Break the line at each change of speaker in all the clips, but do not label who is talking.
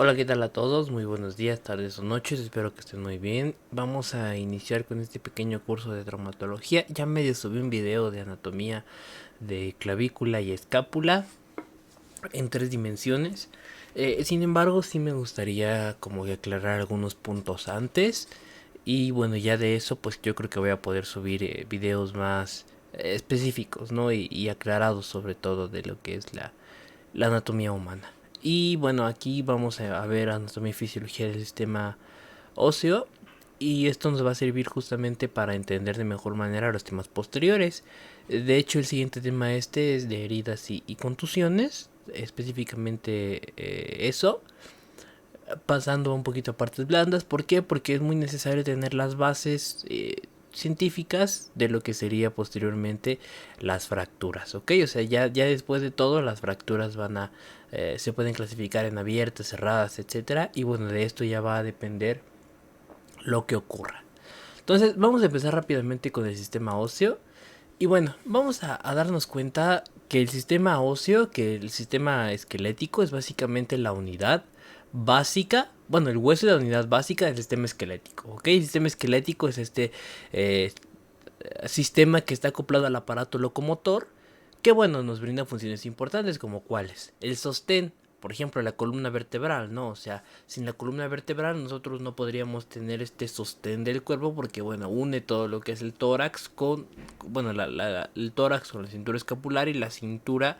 Hola, ¿qué tal a todos? Muy buenos días, tardes o noches, espero que estén muy bien. Vamos a iniciar con este pequeño curso de traumatología. Ya medio subí un video de anatomía de clavícula y escápula en 3 dimensiones. Sin embargo, sí me gustaría como que aclarar algunos puntos antes. Y bueno, ya de eso, pues yo creo que voy a poder subir videos más específicos, ¿no? Y aclarados sobre todo de lo que es la anatomía humana. Y bueno, aquí vamos a ver anatomía y fisiología del sistema óseo. Y esto nos va a servir justamente para entender de mejor manera los temas posteriores. De hecho, el siguiente tema este es de heridas y contusiones. Específicamente eso. Pasando un poquito a partes blandas. ¿Por qué? Porque es muy necesario tener las bases científicas de lo que sería posteriormente las fracturas, ¿ok? O sea, ya después de todo las fracturas se pueden clasificar en abiertas, cerradas, etcétera. Y bueno, de esto ya va a depender lo que ocurra. Entonces, vamos a empezar rápidamente con el sistema óseo. Y bueno, vamos a darnos cuenta que el sistema óseo, que el sistema esquelético es básicamente la unidad básica, bueno, el hueso es la unidad básica del sistema esquelético, ¿ok? El sistema esquelético es este eh, sistema que está acoplado al aparato locomotor, que bueno, nos brinda funciones importantes como cuáles, el sostén, por ejemplo, la columna vertebral, ¿no? O sea, sin la columna vertebral nosotros no podríamos tener este sostén del cuerpo porque, bueno, une todo lo que es el tórax con, bueno, el tórax con la cintura escapular y la cintura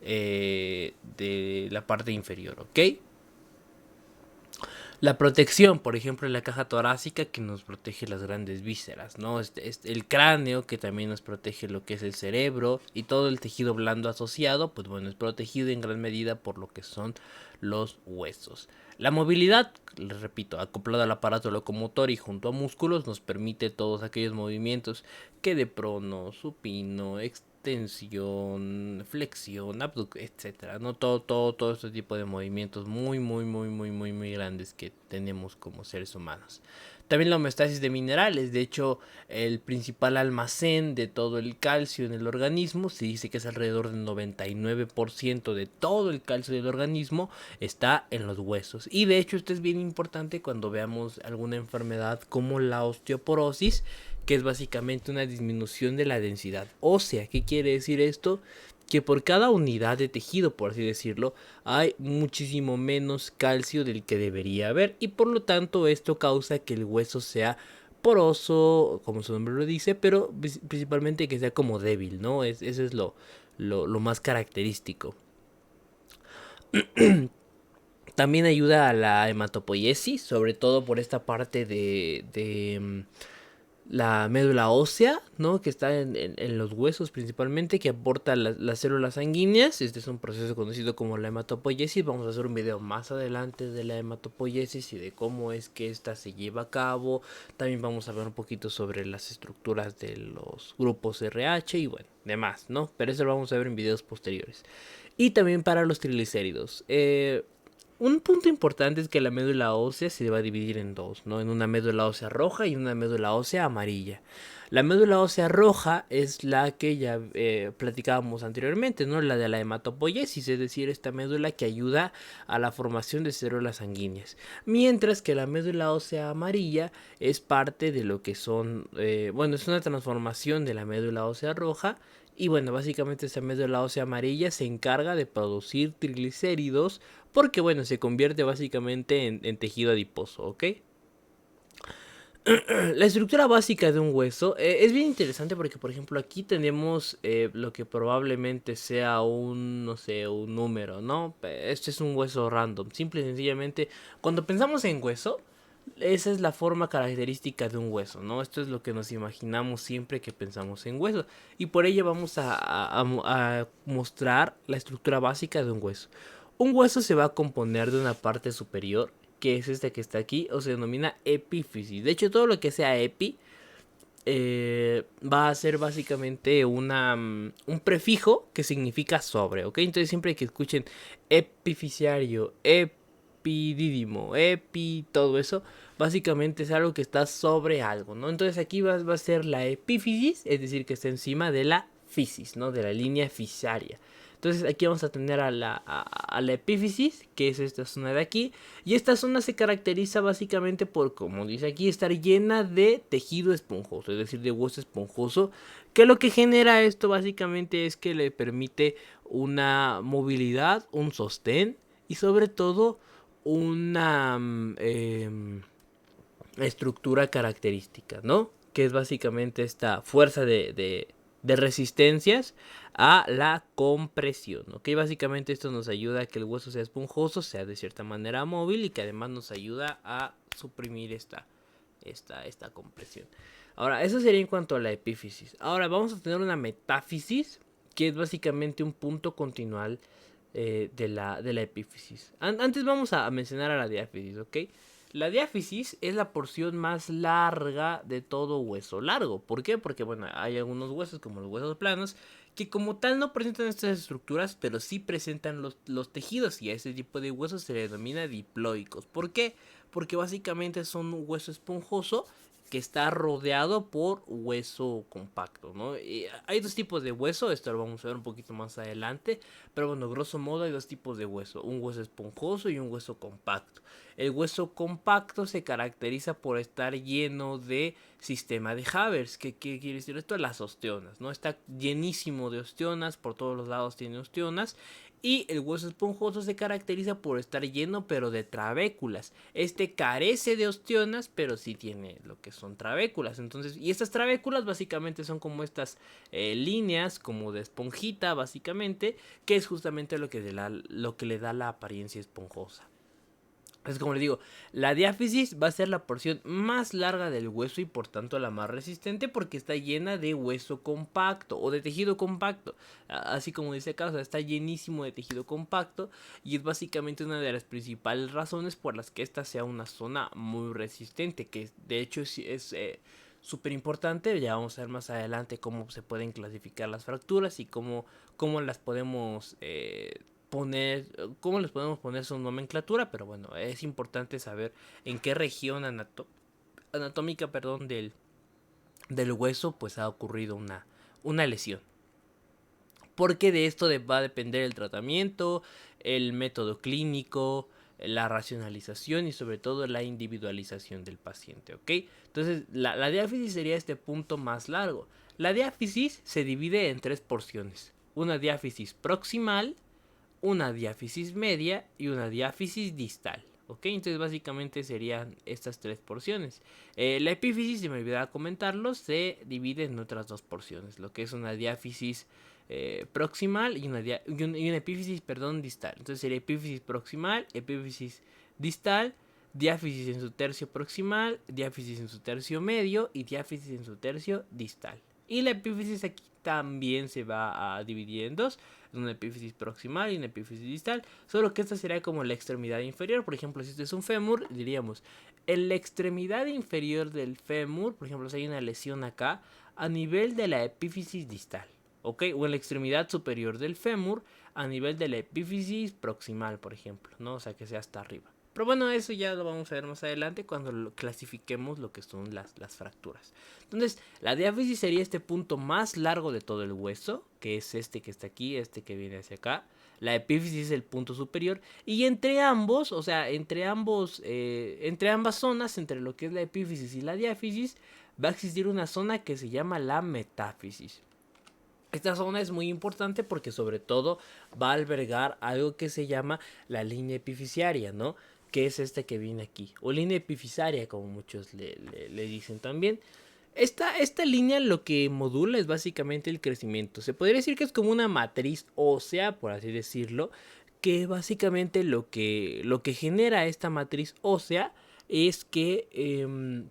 de la parte inferior, ¿ok? La protección, por ejemplo, en la caja torácica que nos protege las grandes vísceras, ¿no? El cráneo que también nos protege lo que es el cerebro y todo el tejido blando asociado, pues bueno, es protegido en gran medida por lo que son los huesos. La movilidad, les repito, acoplado al aparato locomotor y junto a músculos, nos permite todos aquellos movimientos que de prono, supino, extensión, flexión, abducción, etcétera, no todo este tipo de movimientos muy grandes que tenemos como seres humanos. También la homeostasis de minerales, de hecho, el principal almacén de todo el calcio en el organismo, se dice que es alrededor del 99% de todo el calcio del organismo está en los huesos. Y de hecho esto es bien importante cuando veamos alguna enfermedad como la osteoporosis, que es básicamente una disminución de la densidad ósea. ¿Qué quiere decir esto? Que por cada unidad de tejido, por así decirlo, hay muchísimo menos calcio del que debería haber y por lo tanto esto causa que el hueso sea poroso, como su nombre lo dice, pero principalmente que sea como débil, ¿no? Eso es lo más característico. También ayuda a la hematopoiesis, sobre todo por esta parte de la médula ósea, ¿no? Que está en los huesos principalmente, que aporta las células sanguíneas. Este es un proceso conocido como la hematopoiesis. Vamos a hacer un video más adelante de la hematopoiesis y de cómo es que esta se lleva a cabo. También vamos a ver un poquito sobre las estructuras de los grupos RH y bueno, demás, ¿no? Pero eso lo vamos a ver en videos posteriores. Y también para los triglicéridos. Un punto importante es que la médula ósea se va a dividir en dos, ¿no? En una médula ósea roja y una médula ósea amarilla. La médula ósea roja es la que ya platicábamos anteriormente, ¿no? La de la hematopoiesis, es decir, esta médula que ayuda a la formación de células sanguíneas. Mientras que la médula ósea amarilla es parte de lo que son, bueno, es una transformación de la médula ósea roja. Y bueno, básicamente esta médula ósea amarilla se encarga de producir triglicéridos porque bueno, se convierte básicamente en tejido adiposo, ¿ok? La estructura básica de un hueso es bien interesante porque, por ejemplo, aquí tenemos lo que probablemente sea un, no sé, un número, ¿no? Este es un hueso random. Simple y sencillamente, cuando pensamos en hueso, esa es la forma característica de un hueso, ¿no? Esto es lo que nos imaginamos siempre que pensamos en hueso. Y por ello vamos a mostrar la estructura básica de un hueso. Un hueso se va a componer de una parte superior, que es esta que está aquí, o se denomina epífisis. De hecho, todo lo que sea epi va a ser básicamente un prefijo que significa sobre, ¿ok? Entonces siempre que escuchen epifisiario, epidídimo, epi, todo eso, básicamente es algo que está sobre algo, ¿no? Entonces aquí va a ser la epífisis, es decir, que está encima de la fisis, ¿no? De la línea fisaria. Entonces aquí vamos a tener a la epífisis, que es esta zona de aquí. Y esta zona se caracteriza básicamente por, como dice aquí, estar llena de tejido esponjoso, es decir, de hueso esponjoso. Que lo que genera esto básicamente es que le permite una movilidad, un sostén y sobre todo una estructura característica, ¿no? Que es básicamente esta fuerza de resistencias a la compresión, ¿ok? Básicamente esto nos ayuda a que el hueso sea esponjoso, sea de cierta manera móvil y que además nos ayuda a suprimir esta compresión. Ahora, eso sería en cuanto a la epífisis. Ahora vamos a tener una metáfisis, que es básicamente un punto continual de la epífisis. Antes vamos a mencionar a la diáfisis, ¿ok? La diáfisis es la porción más larga de todo hueso largo. ¿Por qué? Porque, bueno, hay algunos huesos, como los huesos planos, que como tal no presentan estas estructuras, pero sí presentan los tejidos, y a ese tipo de huesos se le denomina diploicos. ¿Por qué? Porque básicamente son un hueso esponjoso que está rodeado por hueso compacto, ¿no? Y hay dos tipos de hueso, esto lo vamos a ver un poquito más adelante, pero bueno, grosso modo hay dos tipos de hueso, un hueso esponjoso y un hueso compacto. El hueso compacto se caracteriza por estar lleno de sistema de Havers. ¿Qué quiere decir esto? Las osteonas, ¿no? Está llenísimo de osteonas, por todos los lados tiene osteonas. Y el hueso esponjoso se caracteriza por estar lleno pero de trabéculas. Este carece de osteonas, pero sí tiene lo que son trabéculas. Entonces, y estas trabéculas básicamente son como estas líneas, como de esponjita básicamente, que es justamente lo que le da la apariencia esponjosa. Es como les digo, la diáfisis va a ser la porción más larga del hueso y por tanto la más resistente, porque está llena de hueso compacto o de tejido compacto. Así como dice acá, o sea, está llenísimo de tejido compacto y es básicamente una de las principales razones por las que esta sea una zona muy resistente, que de hecho es súper importante. Ya vamos a ver más adelante cómo se pueden clasificar las fracturas y cómo las podemos cómo les podemos poner su nomenclatura, pero bueno, es importante saber en qué región anatómica, perdón, del hueso pues ha ocurrido una lesión. Porque de esto va a depender el tratamiento, el método clínico, la racionalización y sobre todo la individualización del paciente, ¿ok? Entonces, la diáfisis sería este punto más largo. La diáfisis se divide en tres porciones. Una diáfisis proximal, una diáfisis media y una diáfisis distal. ¿Ok? Entonces básicamente serían estas tres porciones. La epífisis, se me olvidaba comentarlo, se divide en otras dos porciones. Lo que es una diáfisis proximal y una epífisis, perdón, distal. Entonces sería epífisis proximal, epífisis distal, diáfisis en su tercio proximal, diáfisis en su tercio medio y diáfisis en su tercio distal. Y la epífisis aquí también se va a dividir en dos, una epífisis proximal y una epífisis distal, solo que esta sería como la extremidad inferior. Por ejemplo, si este es un fémur, diríamos en la extremidad inferior del fémur, por ejemplo, si hay una lesión acá, a nivel de la epífisis distal, ¿ok? O en la extremidad superior del fémur, a nivel de la epífisis proximal, por ejemplo, ¿no? O sea, que sea hasta arriba. Pero bueno, eso ya lo vamos a ver más adelante cuando clasifiquemos lo que son las fracturas. Entonces, la diáfisis sería este punto más largo de todo el hueso, que es este que está aquí, este que viene hacia acá. La epífisis es el punto superior. Y entre ambos, o sea, entre ambas zonas, entre lo que es la epífisis y la diáfisis, va a existir una zona que se llama la metáfisis. Esta zona es muy importante porque sobre todo va a albergar algo que se llama la línea epificiaria, ¿no? Que es este que viene aquí, o línea epifisaria como muchos le dicen también. Esta línea lo que modula es básicamente el crecimiento. Se podría decir que es como una matriz ósea, por así decirlo, que básicamente lo que genera esta matriz ósea es que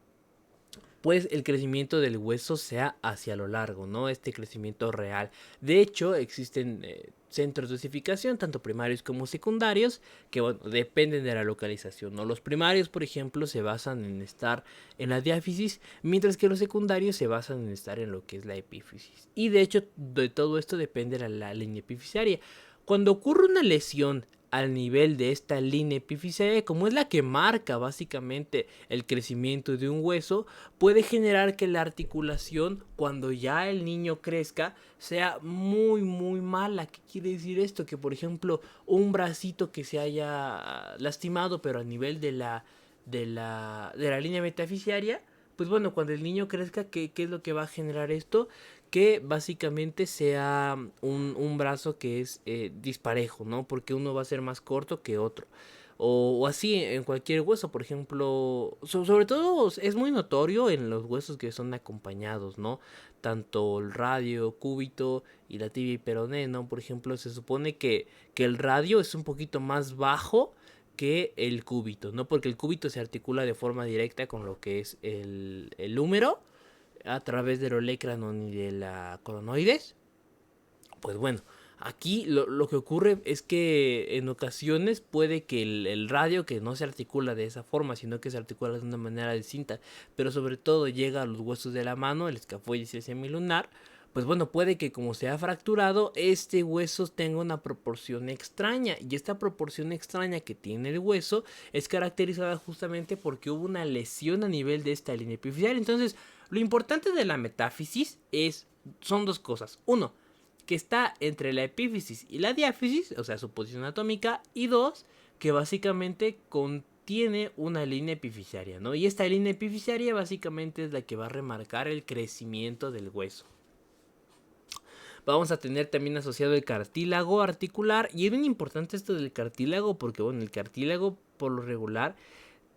pues el crecimiento del hueso sea hacia lo largo, ¿no? Este crecimiento real. De hecho, existen centros de osificación, tanto primarios como secundarios, que bueno, dependen de la localización, ¿no? Los primarios, por ejemplo, se basan en estar en la diáfisis, mientras que los secundarios se basan en estar en lo que es la epífisis. Y de hecho, de todo esto depende la línea epificiaria. Cuando ocurre una lesión al nivel de esta línea epifisiaria, como es la que marca básicamente el crecimiento de un hueso, puede generar que la articulación, cuando ya el niño crezca, sea muy mala. ¿Qué quiere decir esto? Que por ejemplo un bracito que se haya lastimado pero a nivel de la línea metafisiaria, pues bueno, cuando el niño crezca, ¿qué es lo que va a generar esto? Que básicamente sea un brazo que es disparejo, ¿no? Porque uno va a ser más corto que otro. O así en cualquier hueso, por ejemplo, sobre todo es muy notorio en los huesos que son acompañados, ¿no? Tanto el radio, cúbito y la tibia y peroné, ¿no? Por ejemplo, se supone que el radio es un poquito más bajo que el cúbito, ¿no? Porque el cúbito se articula de forma directa con lo que es el húmero a través del olecranon y de la coronoides. Pues bueno, aquí lo que ocurre es que en ocasiones puede que el radio, que no se articula de esa forma, sino que se articula de una manera distinta, pero sobre todo llega a los huesos de la mano, el escafoides y el semilunar, pues bueno, puede que como se ha fracturado, este hueso tenga una proporción extraña. Y esta proporción extraña que tiene el hueso es caracterizada justamente porque hubo una lesión a nivel de esta línea epifisial. Entonces, lo importante de la metáfisis son dos cosas. Uno, que está entre la epífisis y la diáfisis, o sea, su posición anatómica. Y dos, que básicamente contiene una línea epifisiaria, ¿no? Y esta línea epifisiaria básicamente es la que va a remarcar el crecimiento del hueso. Vamos a tener también asociado el cartílago articular. Y es bien importante esto del cartílago porque, bueno, el cartílago por lo regular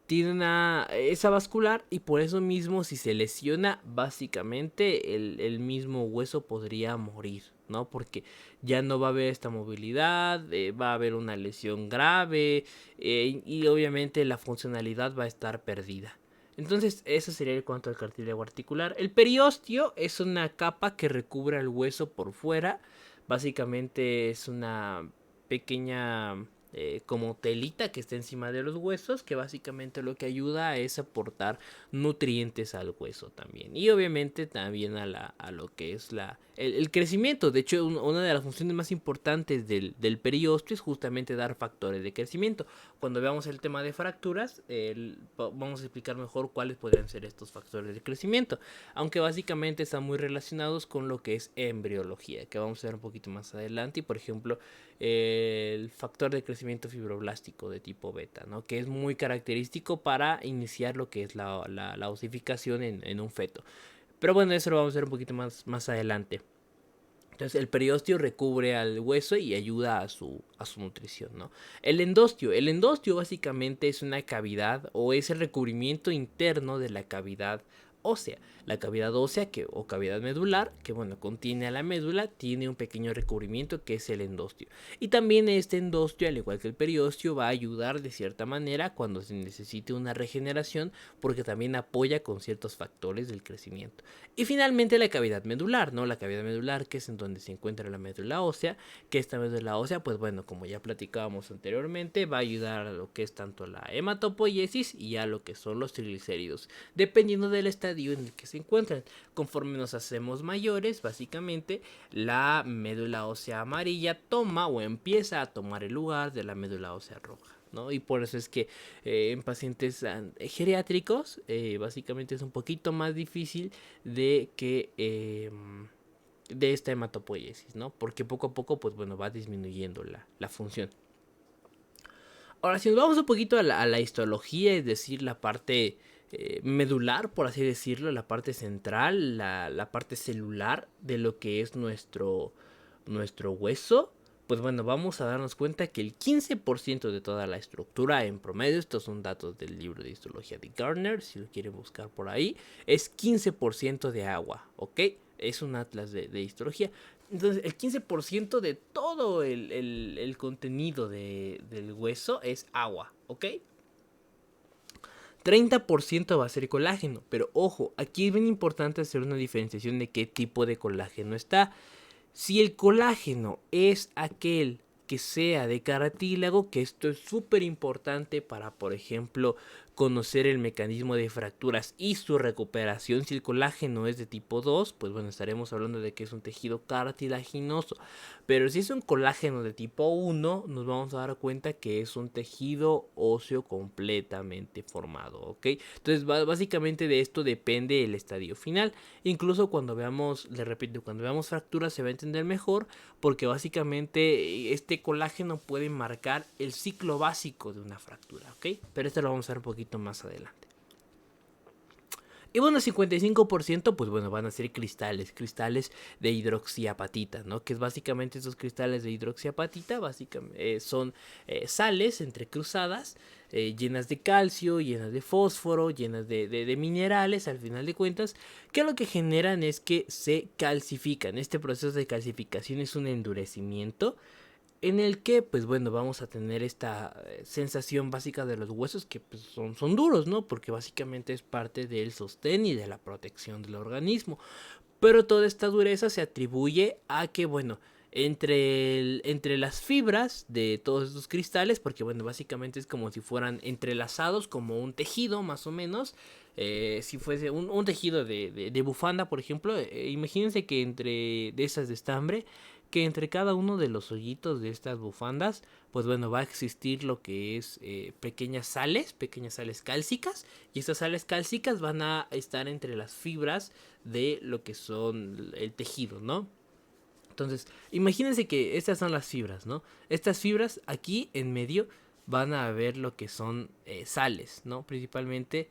tiene esa vascular y por eso mismo si se lesiona básicamente el mismo hueso podría morir, ¿no? Porque ya no va a haber esta movilidad, va a haber una lesión grave y obviamente la funcionalidad va a estar perdida. Entonces eso sería en cuanto al cartílago articular. El periósteo es una capa que recubre al hueso por fuera. Básicamente es una pequeña como telita que está encima de los huesos, que básicamente lo que ayuda es aportar nutrientes al hueso también. Y obviamente también a lo que es el crecimiento. De hecho, una de las funciones más importantes del periósteo es justamente dar factores de crecimiento. Cuando veamos el tema de fracturas, vamos a explicar mejor cuáles podrían ser estos factores de crecimiento. Aunque básicamente están muy relacionados con lo que es embriología, que vamos a ver un poquito más adelante. Y por ejemplo, el factor de crecimiento fibroblástico de tipo beta, ¿no? Que es muy característico para iniciar lo que es la osificación en un feto. Pero bueno, eso lo vamos a ver un poquito más adelante. Entonces el periósteo recubre al hueso y ayuda a su nutrición, ¿no? El endostio básicamente es una cavidad o es el recubrimiento interno de la cavidad ósea. La cavidad ósea o cavidad medular, que bueno, contiene a la médula, tiene un pequeño recubrimiento que es el endostio. Y también este endostio, al igual que el periósteo, va a ayudar de cierta manera cuando se necesite una regeneración, porque también apoya con ciertos factores del crecimiento. Y finalmente la cavidad medular, ¿no? La cavidad medular, que es en donde se encuentra la médula ósea, que esta médula ósea, pues bueno, como ya platicábamos anteriormente, va a ayudar a lo que es tanto la hematopoiesis y a lo que son los triglicéridos, dependiendo del estadio en el que se encuentran. Conforme nos hacemos mayores, básicamente la médula ósea amarilla toma o empieza a tomar el lugar de la médula ósea roja, ¿no? Y por eso es que en pacientes geriátricos básicamente es un poquito más difícil de que de esta hematopoiesis, ¿no? Porque poco a poco pues bueno va disminuyendo la función. Ahora, si nos vamos un poquito a la histología, es decir, la parte medular, por así decirlo, la parte central, la parte celular de lo que es nuestro hueso, pues bueno, vamos a darnos cuenta que el 15% de toda la estructura en promedio, estos son datos del libro de histología de Gardner, si lo quieren buscar por ahí, es 15% de agua, ¿ok? Es un atlas de histología. Entonces, el 15% de todo el contenido del hueso es agua, ¿ok? 30% va a ser colágeno, pero ojo, aquí es bien importante hacer una diferenciación de qué tipo de colágeno está. Si el colágeno es aquel que sea de cartílago, que esto es súper importante para, por ejemplo, conocer el mecanismo de fracturas y su recuperación. Si el colágeno es de tipo 2, pues bueno, estaremos hablando de que es un tejido cartilaginoso. Pero si es un colágeno de tipo 1, nos vamos a dar cuenta que es un tejido óseo completamente formado, ¿ok? Entonces, básicamente de esto depende el estadio final. Incluso cuando veamos, le repito, cuando veamos fracturas se va a entender mejor, porque básicamente este colágeno puede marcar el ciclo básico de una fractura, ¿ok? Pero esto lo vamos a ver un poquito más adelante. Y bueno, 55% pues bueno, van a ser cristales de hidroxiapatita, ¿no? Que es básicamente esos cristales de hidroxiapatita, básicamente son sales entrecruzadas, llenas de calcio, llenas de fósforo, llenas de minerales, al final de cuentas, que lo que generan es que se calcifican. Este proceso de calcificación es un endurecimiento en el que pues bueno vamos a tener esta sensación básica de los huesos que pues, son duros, ¿no? Porque básicamente es parte del sostén y de la protección del organismo. Pero toda esta dureza se atribuye a que bueno, entre las fibras de todos estos cristales, porque bueno, básicamente es como si fueran entrelazados como un tejido más o menos. Si fuese un tejido de bufanda, por ejemplo, imagínense que entre de esas de estambre, que entre cada uno de los hoyitos de estas bufandas, pues bueno, va a existir lo que es pequeñas sales cálcicas, y estas sales cálcicas van a estar entre las fibras de lo que son el tejido, ¿no? Entonces, imagínense que estas son las fibras, ¿no? Estas fibras aquí en medio van a ver lo que son sales, ¿no? Principalmente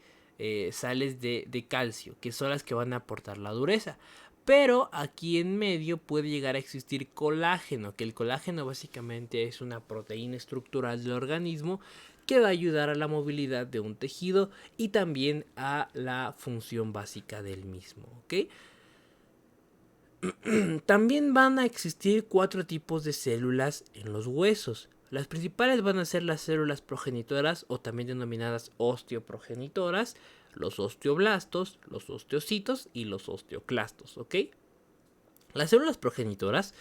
sales de calcio, que son las que van a aportar la dureza. Pero aquí en medio puede llegar a existir colágeno, que el colágeno básicamente es una proteína estructural del organismo que va a ayudar a la movilidad de un tejido y también a la función básica del mismo, ¿ok? También van a existir 4 tipos de células en los huesos. Las principales van a ser las células progenitoras o también denominadas osteoprogenitoras, los osteoblastos, los osteocitos y los osteoclastos, ¿ok? Las células progenitoras,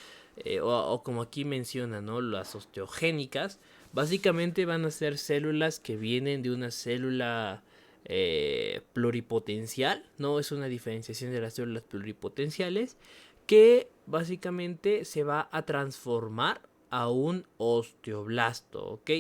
o como aquí menciona, ¿no? Las osteogénicas, básicamente van a ser células que vienen de una célula pluripotencial, ¿no? Es una diferenciación de las células pluripotenciales que básicamente se va a transformar a un osteoblasto, ¿ok?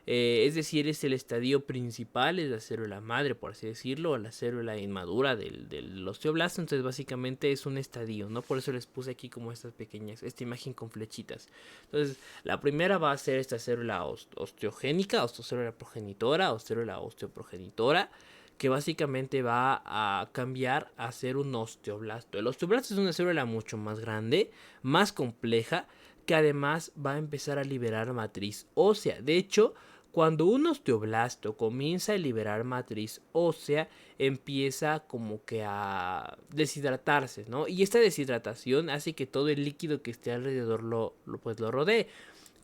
Es decir, es el estadio principal, es la célula madre, por así decirlo, o la célula inmadura del osteoblasto. Entonces, básicamente es un estadio, ¿no? Por eso les puse aquí como estas pequeñas, esta imagen con flechitas. Entonces, la primera va a ser esta célula osteogénica, osteocélula progenitora, o célula osteoprogenitora, que básicamente va a cambiar a ser un osteoblasto. El osteoblasto es una célula mucho más grande, más compleja, que además va a empezar a liberar matriz ósea. De hecho, cuando un osteoblasto comienza a liberar matriz ósea, empieza como que a deshidratarse, ¿no? Y esta deshidratación hace que todo el líquido que esté alrededor pues lo rodee.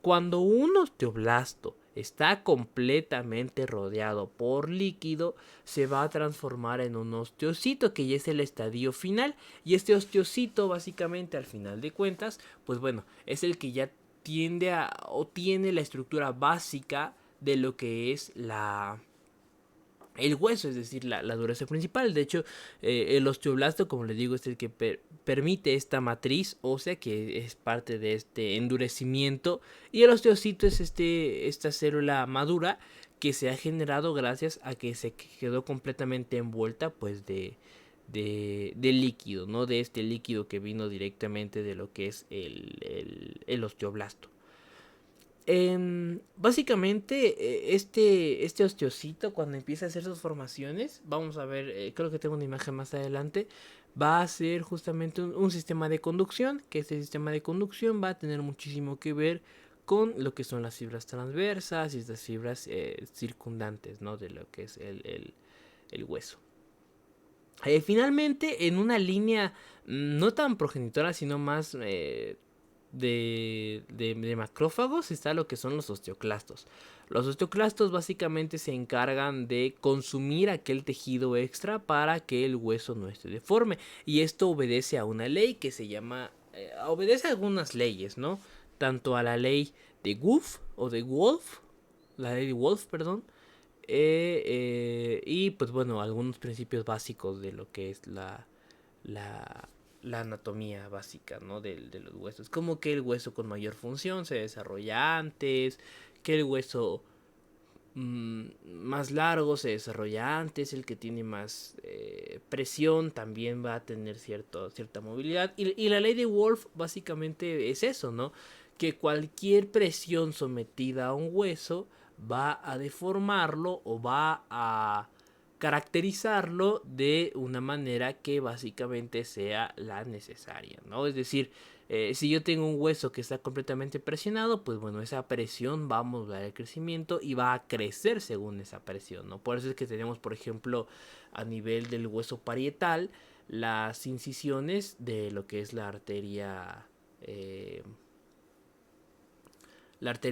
Cuando un osteoblasto está completamente rodeado por líquido, se va a transformar en un osteocito, que ya es el estadio final. Y este osteocito, básicamente, al final de cuentas, pues bueno, es el que ya tiende a o tiene la estructura básica de lo que es el hueso, es decir, la dureza principal. De hecho, el osteoblasto, como les digo, es el que permite esta matriz ósea, que es parte de este endurecimiento. Y el osteocito es esta célula madura que se ha generado gracias a que se quedó completamente envuelta pues de líquido, ¿no? De este líquido que vino directamente de lo que es el osteoblasto. Básicamente, este osteocito, cuando empieza a hacer sus formaciones, vamos a ver, creo que tengo una imagen más adelante, va a ser justamente un sistema de conducción, que este sistema de conducción va a tener muchísimo que ver con lo que son las fibras transversas y estas fibras circundantes, ¿no? De lo que es el hueso. Finalmente, en una línea no tan progenitora, sino más de macrófagos, está lo que son los osteoclastos. Los osteoclastos básicamente se encargan de consumir aquel tejido extra para que el hueso no esté deforme. Y esto obedece a una ley que se llama... obedece a algunas leyes, ¿no? Tanto a la ley de Wolff o de Wolff, la ley de Wolff, perdón, y pues bueno, algunos principios básicos de lo que es la la anatomía básica, ¿no? De los huesos. Como que el hueso con mayor función se desarrolla antes, que el hueso más largo se desarrolla antes, el que tiene más presión también va a tener cierta movilidad. Y la ley de Wolf básicamente es eso, ¿no? Que cualquier presión sometida a un hueso va a deformarlo o va a caracterizarlo de una manera que básicamente sea la necesaria, ¿no? Es decir, si yo tengo un hueso que está completamente presionado, pues bueno, esa presión va a modular el crecimiento y va a crecer según esa presión, ¿no? Por eso es que tenemos, por ejemplo, a nivel del hueso parietal, las incisiones de lo que es la arteria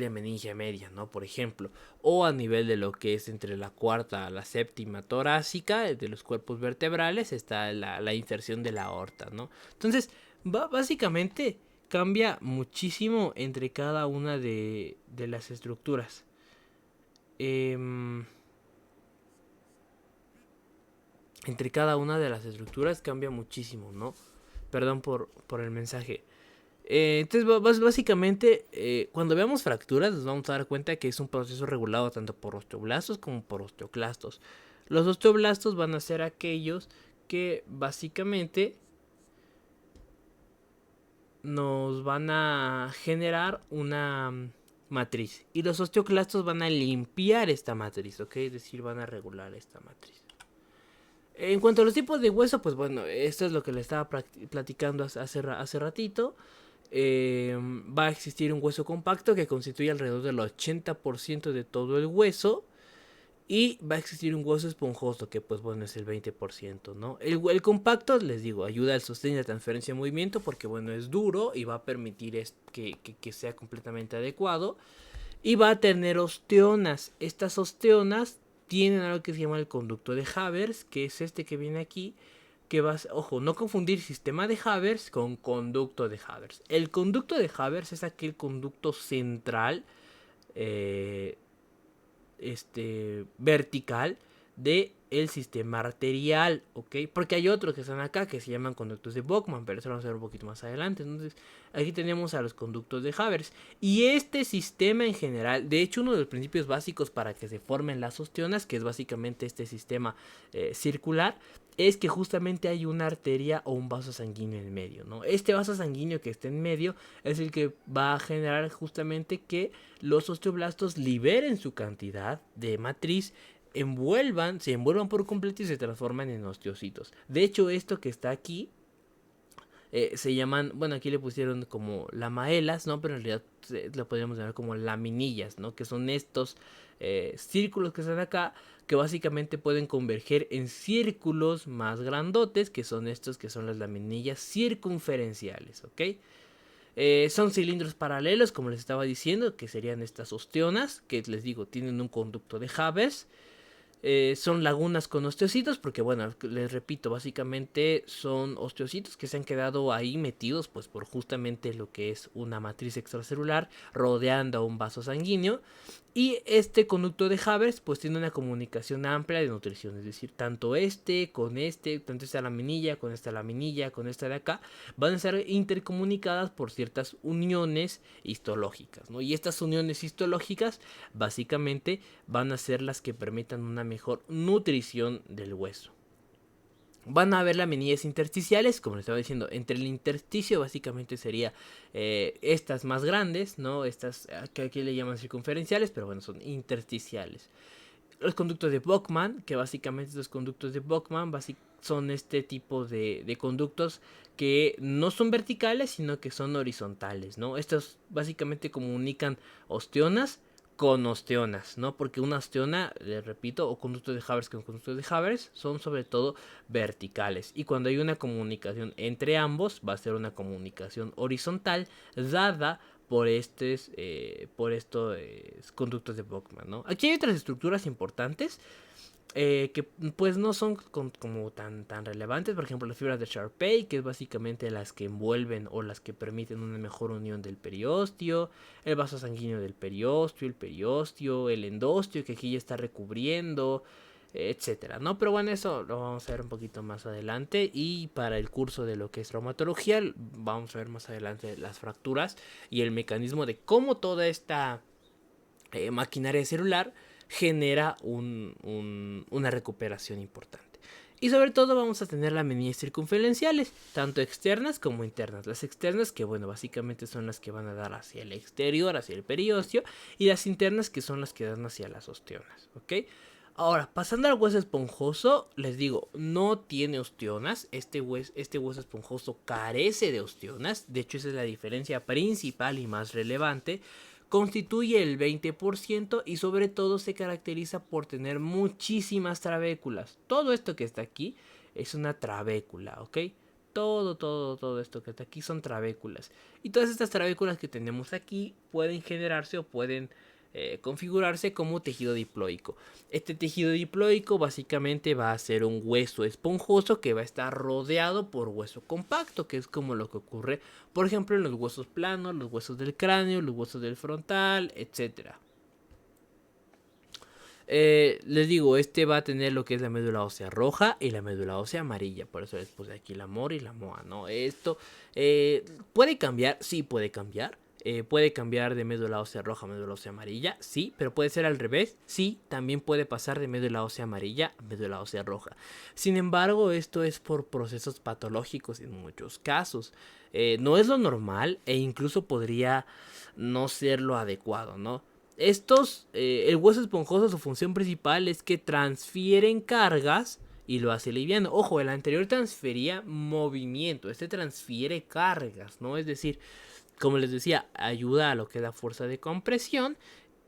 meningia media, ¿no? Por ejemplo, o a nivel de lo que es entre la cuarta a la séptima torácica de los cuerpos vertebrales está la inserción de la aorta, ¿no? Entonces, básicamente cambia muchísimo entre cada una de las estructuras. Entre cada una de las estructuras cambia muchísimo, ¿no? Perdón por el mensaje. Entonces, básicamente, cuando veamos fracturas, nos vamos a dar cuenta que es un proceso regulado tanto por osteoblastos como por osteoclastos. Los osteoblastos van a ser aquellos que básicamente nos van a generar una matriz. Y los osteoclastos van a limpiar esta matriz, ¿ok? Es decir, van a regular esta matriz. En cuanto a los tipos de hueso, pues bueno, esto es lo que le estaba platicando hace ratito. Va a existir un hueso compacto que constituye alrededor del 80% de todo el hueso. Y va a existir un hueso esponjoso que pues bueno es el 20%, ¿no? El compacto, les digo, ayuda al sostén y la transferencia de movimiento porque bueno es duro y va a permitir que sea completamente adecuado. Y va a tener osteonas. Estas osteonas tienen algo que se llama el conducto de Havers, que es este que viene aquí, que vas, ojo, no confundir sistema de Havers con conducto de Havers. El conducto de Havers es aquel conducto central, eh, vertical de el sistema arterial, ¿ok? Porque hay otros que están acá que se llaman conductos de Bachmann, pero eso lo vamos a ver un poquito más adelante. Entonces, aquí tenemos a los conductos de Havers. Y este sistema en general, de hecho, uno de los principios básicos para que se formen las osteonas, que es básicamente este sistema circular, es que justamente hay una arteria o un vaso sanguíneo en medio, ¿no? Este vaso sanguíneo que está en medio es el que va a generar justamente que los osteoblastos liberen su cantidad de matriz, se envuelvan por completo y se transforman en osteocitos. De hecho, esto que está aquí se llaman, bueno, aquí le pusieron como lamaelas, ¿no? Pero en realidad lo podríamos llamar como laminillas, ¿no? Que son estos círculos que están acá, que básicamente pueden converger en círculos más grandotes, que son estos que son las laminillas circunferenciales, ¿ok? Son cilindros paralelos, como les estaba diciendo, que serían estas osteonas, que les digo, tienen un conducto de Havers. Son lagunas con osteocitos, porque bueno, les repito, básicamente son osteocitos que se han quedado ahí metidos, pues por justamente lo que es una matriz extracelular rodeando a un vaso sanguíneo. Y este conducto de Havers pues tiene una comunicación amplia de nutrición, es decir, tanto tanto esta laminilla, con esta laminilla, con esta de acá, van a estar intercomunicadas por ciertas uniones histológicas, ¿no? Y estas uniones histológicas básicamente van a ser las que permitan una mejor nutrición del hueso. Van a haber laminillas intersticiales, como les estaba diciendo, entre el intersticio básicamente sería estas más grandes, ¿no? Estas que aquí le llaman circunferenciales, pero bueno, son intersticiales. Los conductos de Bachmann, que básicamente los conductos de Bachmann son este tipo de conductos que no son verticales, sino que son horizontales, ¿no? Estos básicamente comunican osteonas con osteonas, ¿no? Porque una osteona, les repito, o conducto de Havers con conducto de Havers son sobre todo verticales. Y cuando hay una comunicación entre ambos, va a ser una comunicación horizontal dada por estos conductos de Bachmann, ¿no? Aquí hay otras estructuras importantes que pues no son como tan relevantes. Por ejemplo, las fibras de Sharpey, que es básicamente las que envuelven o las que permiten una mejor unión del periósteo, el vaso sanguíneo del periósteo, el endostio, que aquí ya está recubriendo. etcétera, ¿no? Pero bueno, eso lo vamos a ver un poquito más adelante. Y para el curso de lo que es traumatología, vamos a ver más adelante las fracturas y el mecanismo de cómo toda esta maquinaria celular genera una recuperación importante. Y sobre todo vamos a tener las medidas circunferenciales, tanto externas como internas. Las externas, que bueno, básicamente son las que van a dar hacia el exterior, hacia el periósteo, y las internas, que son las que dan hacia las ostionas, ¿ok? Ahora, pasando al hueso esponjoso, les digo, no tiene ostionas. Este hueso esponjoso carece de ostionas. De hecho, esa es la diferencia principal y más relevante. Constituye el 20% y sobre todo se caracteriza por tener muchísimas trabéculas. Todo esto que está aquí es una trabécula, ¿ok? Todo esto que está aquí son trabéculas. Y todas estas trabéculas que tenemos aquí pueden generarse o pueden configurarse como tejido diploico. Este tejido diploico básicamente va a ser un hueso esponjoso que va a estar rodeado por hueso compacto, que es como lo que ocurre, por ejemplo, en los huesos planos, los huesos del cráneo, los huesos del frontal, etcétera. Les digo, este va a tener lo que es la médula ósea roja y la médula ósea amarilla. Por eso les puse aquí la MOR y la MOA, ¿no? Esto puede cambiar, sí puede cambiar. Puede cambiar de médula ósea roja a médula ósea amarilla, sí, pero puede ser al revés, sí, también puede pasar de médula ósea amarilla a médula ósea roja. Sin embargo, esto es por procesos patológicos en muchos casos. No es lo normal e incluso podría no ser lo adecuado, ¿no? El hueso esponjoso, su función principal es que transfieren cargas y lo hace liviano. Ojo, el anterior transfería movimiento, este transfiere cargas, ¿no? Es decir, como les decía, ayuda a lo que es la fuerza de compresión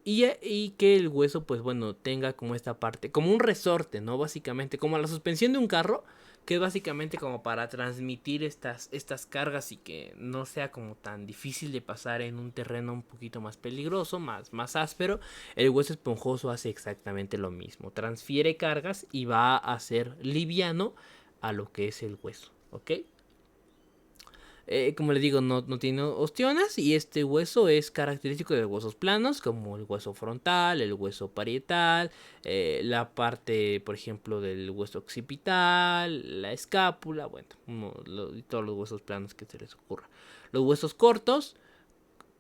y que el hueso, pues bueno, tenga como esta parte, como un resorte, ¿no? Básicamente, como la suspensión de un carro, que es básicamente como para transmitir estas cargas y que no sea como tan difícil de pasar en un terreno un poquito más peligroso, más áspero. El hueso esponjoso hace exactamente lo mismo, transfiere cargas y va a ser liviano a lo que es el hueso, ¿ok? Como les digo, no tiene ostionas y este hueso es característico de huesos planos como el hueso frontal, el hueso parietal, la parte, por ejemplo, del hueso occipital, la escápula, bueno, todos los huesos planos que se les ocurra. Los huesos cortos,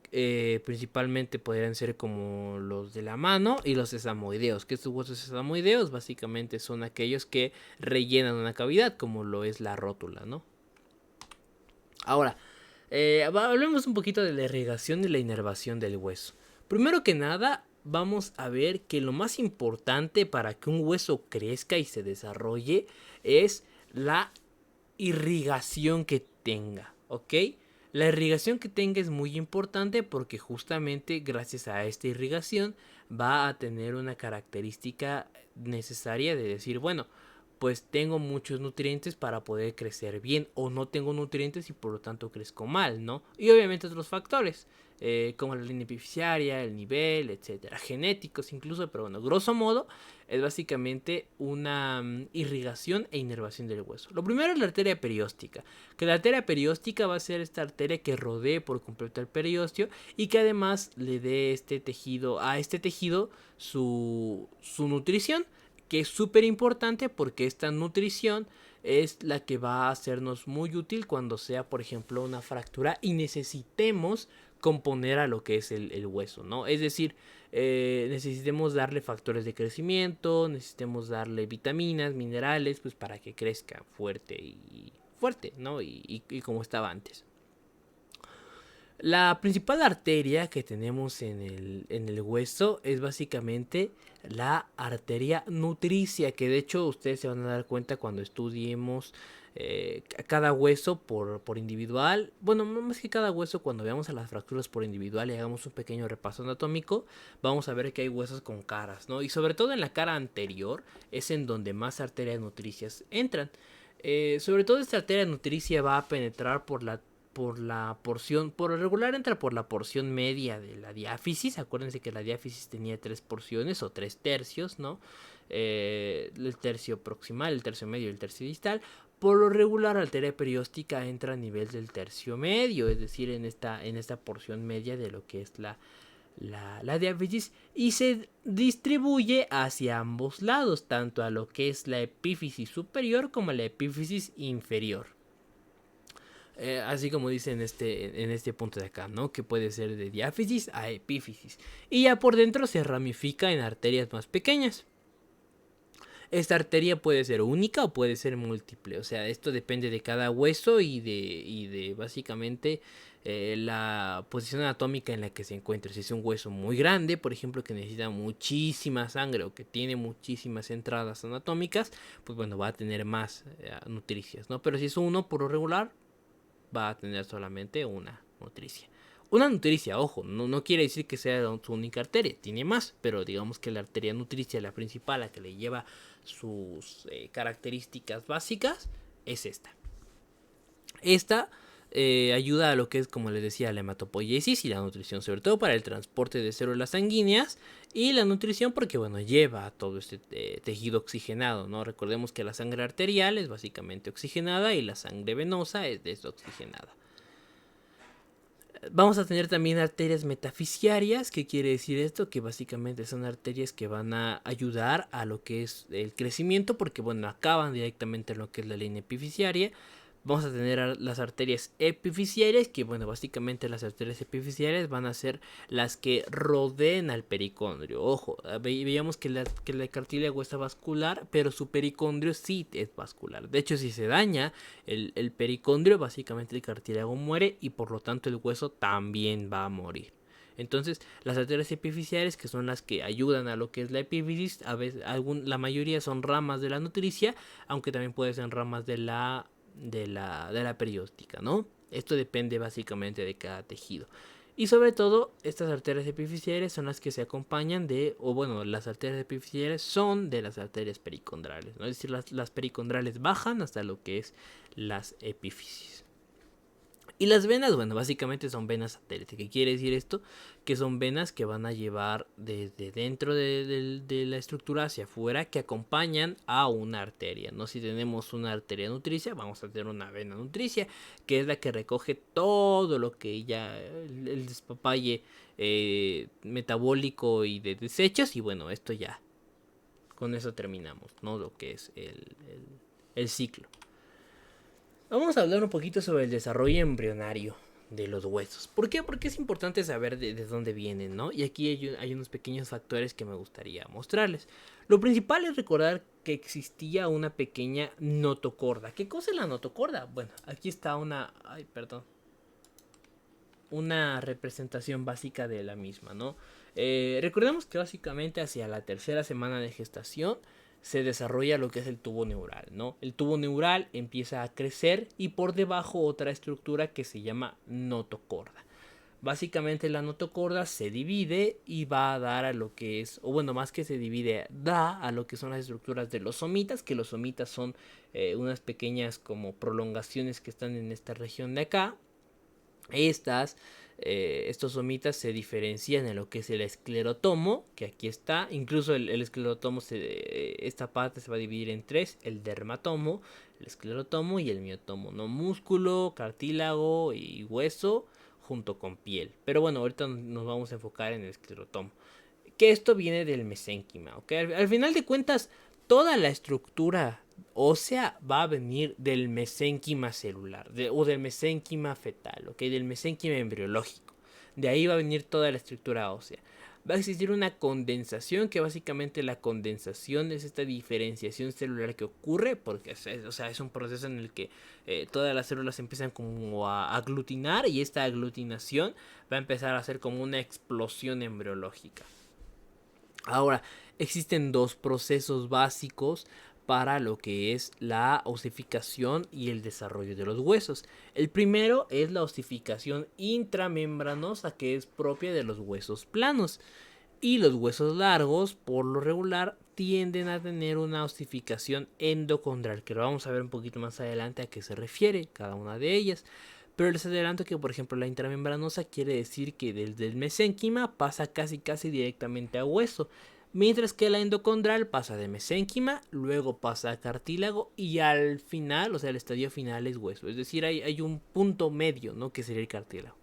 principalmente podrían ser como los de la mano y los sesamoideos, que estos huesos sesamoideos básicamente son aquellos que rellenan una cavidad, como lo es la rótula, ¿no? Ahora, hablemos un poquito de la irrigación y la inervación del hueso. Primero que nada, vamos a ver que lo más importante para que un hueso crezca y se desarrolle es la irrigación que tenga, ¿ok? La irrigación que tenga es muy importante porque justamente gracias a esta irrigación va a tener una característica necesaria de decir, bueno, pues tengo muchos nutrientes para poder crecer bien o no tengo nutrientes y por lo tanto crezco mal, ¿no? Y obviamente otros factores, como la línea epificiaria, el nivel, etcétera, genéticos incluso, pero bueno, grosso modo es básicamente una irrigación e inervación del hueso. Lo primero es la arteria perióstica, que la arteria perióstica va a ser esta arteria que rodee por completo el periósteo y que además le dé a este tejido su nutrición, que es súper importante porque esta nutrición es la que va a hacernos muy útil cuando sea, por ejemplo, una fractura y necesitemos componer a lo que es el hueso, ¿no? Es decir, necesitemos darle factores de crecimiento, necesitemos darle vitaminas, minerales, pues para que crezca fuerte, ¿no? Y como estaba antes. La principal arteria que tenemos en el hueso es básicamente la arteria nutricia, que de hecho ustedes se van a dar cuenta cuando estudiemos cada hueso por individual. Bueno, más que cada hueso, cuando veamos a las fracturas por individual y hagamos un pequeño repaso anatómico, vamos a ver que hay huesos con caras, ¿no? Y sobre todo en la cara anterior es en donde más arterias nutricias entran. Sobre todo esta arteria nutricia va a penetrar por la porción, por lo regular entra por la porción media de la diáfisis. Acuérdense que la diáfisis tenía 3 porciones o 3 tercios, ¿no? El tercio proximal, el tercio medio y el tercio distal. Por lo regular, la arteria perióstica entra a nivel del tercio medio, es decir, en esta porción media de lo que es la diáfisis y se distribuye hacia ambos lados, tanto a lo que es la epífisis superior como a la epífisis inferior. Así como dice en este punto de acá, ¿no? Que puede ser de diáfisis a epífisis. Y ya por dentro se ramifica en arterias más pequeñas. Esta arteria puede ser única o puede ser múltiple. O sea, esto depende de cada hueso y de básicamente la posición anatómica en la que se encuentra. Si es un hueso muy grande, por ejemplo, que necesita muchísima sangre o que tiene muchísimas entradas anatómicas, pues bueno, va a tener más nutricias, ¿no? Pero si es uno por lo regular, va a tener solamente una nutricia. Una nutricia, ojo, no quiere decir que sea su única arteria, tiene más, pero digamos que la arteria nutricia, la principal, la que le lleva sus características básicas, es esta. Esta ayuda a lo que es, como les decía, la hematopoiesis y la nutrición, sobre todo para el transporte de células sanguíneas y la nutrición porque, bueno, lleva todo este tejido oxigenado, ¿no? Recordemos que la sangre arterial es básicamente oxigenada y la sangre venosa es desoxigenada. Vamos a tener también arterias metafisiarias. ¿Qué quiere decir esto? Que básicamente son arterias que van a ayudar a lo que es el crecimiento porque, bueno, acaban directamente en lo que es la línea epifisiaria. Vamos a tener las arterias epifisiarias, que bueno, básicamente las arterias epifisiarias van a ser las que rodeen al pericondrio. Ojo, veíamos que el cartílago está vascular, pero su pericondrio sí es vascular. De hecho, si se daña el pericondrio, básicamente el cartílago muere y por lo tanto el hueso también va a morir. Entonces, las arterias epifisiares, que son las que ayudan a lo que es la epífisis, a veces, la mayoría son ramas de la nutricia, aunque también pueden ser ramas de la perióstica, ¿no? Esto depende básicamente de cada tejido. Y sobre todo, estas arterias epifisiales son las que se acompañan de, o bueno, las arterias epifisiales son de las arterias pericondrales, ¿no? Es decir, las pericondrales bajan hasta lo que es las epífisis. Y las venas, bueno, básicamente son venas satélites. ¿Qué quiere decir esto? Que son venas que van a llevar desde dentro de la estructura hacia afuera, que acompañan a una arteria, ¿no? Si tenemos una arteria nutricia, vamos a tener una vena nutricia, que es la que recoge todo lo que ya el despapalle metabólico y de desechos. Y bueno, esto ya, con eso terminamos, ¿no? Lo que es el ciclo. Vamos a hablar un poquito sobre el desarrollo embrionario de los huesos. ¿Por qué? Porque es importante saber de dónde vienen, ¿no? Y aquí hay unos pequeños factores que me gustaría mostrarles. Lo principal es recordar que existía una pequeña notocorda. ¿Qué cosa es la notocorda? Bueno, aquí está una representación básica de la misma, ¿no? Recordemos que básicamente hacia la tercera semana de gestación se desarrolla lo que es el tubo neural, ¿no? El tubo neural empieza a crecer y por debajo otra estructura que se llama notocorda. Básicamente la notocorda se divide y va a dar a lo que es, o bueno, más que se divide, da a lo que son las estructuras de los somitas, que los somitas son unas pequeñas como prolongaciones que están en esta región de acá. Estos somitas se diferencian en lo que es el esclerotomo, que aquí está. Incluso el esclerotomo, esta parte se va a dividir en tres: el dermatomo, el esclerotomo y el miotomo, ¿no? Músculo, cartílago y hueso junto con piel. Pero bueno, ahorita nos vamos a enfocar en el esclerotomo, que esto viene del mesénquima, ¿ok? Al final de cuentas, toda la estructura ósea va a venir del mesénquima celular o del mesénquima fetal, ¿ok? Del mesénquima embriológico. De ahí va a venir toda la estructura ósea. Va a existir una condensación, que básicamente la condensación es esta diferenciación celular que ocurre, porque es un proceso en el que todas las células empiezan como a aglutinar, y esta aglutinación va a empezar a ser como una explosión embriológica. Ahora, existen dos procesos básicos para lo que es la osificación y el desarrollo de los huesos. El primero es la osificación intramembranosa, que es propia de los huesos planos. Y los huesos largos, por lo regular, tienden a tener una osificación endocondral, que lo vamos a ver un poquito más adelante a qué se refiere cada una de ellas. Pero les adelanto que, por ejemplo, la intramembranosa quiere decir que desde el mesénquima pasa casi directamente a hueso, mientras que la endocondral pasa de mesénquima, luego pasa a cartílago y al final, o sea, el estadio final es hueso. Es decir, hay un punto medio, ¿no? Que sería el cartílago.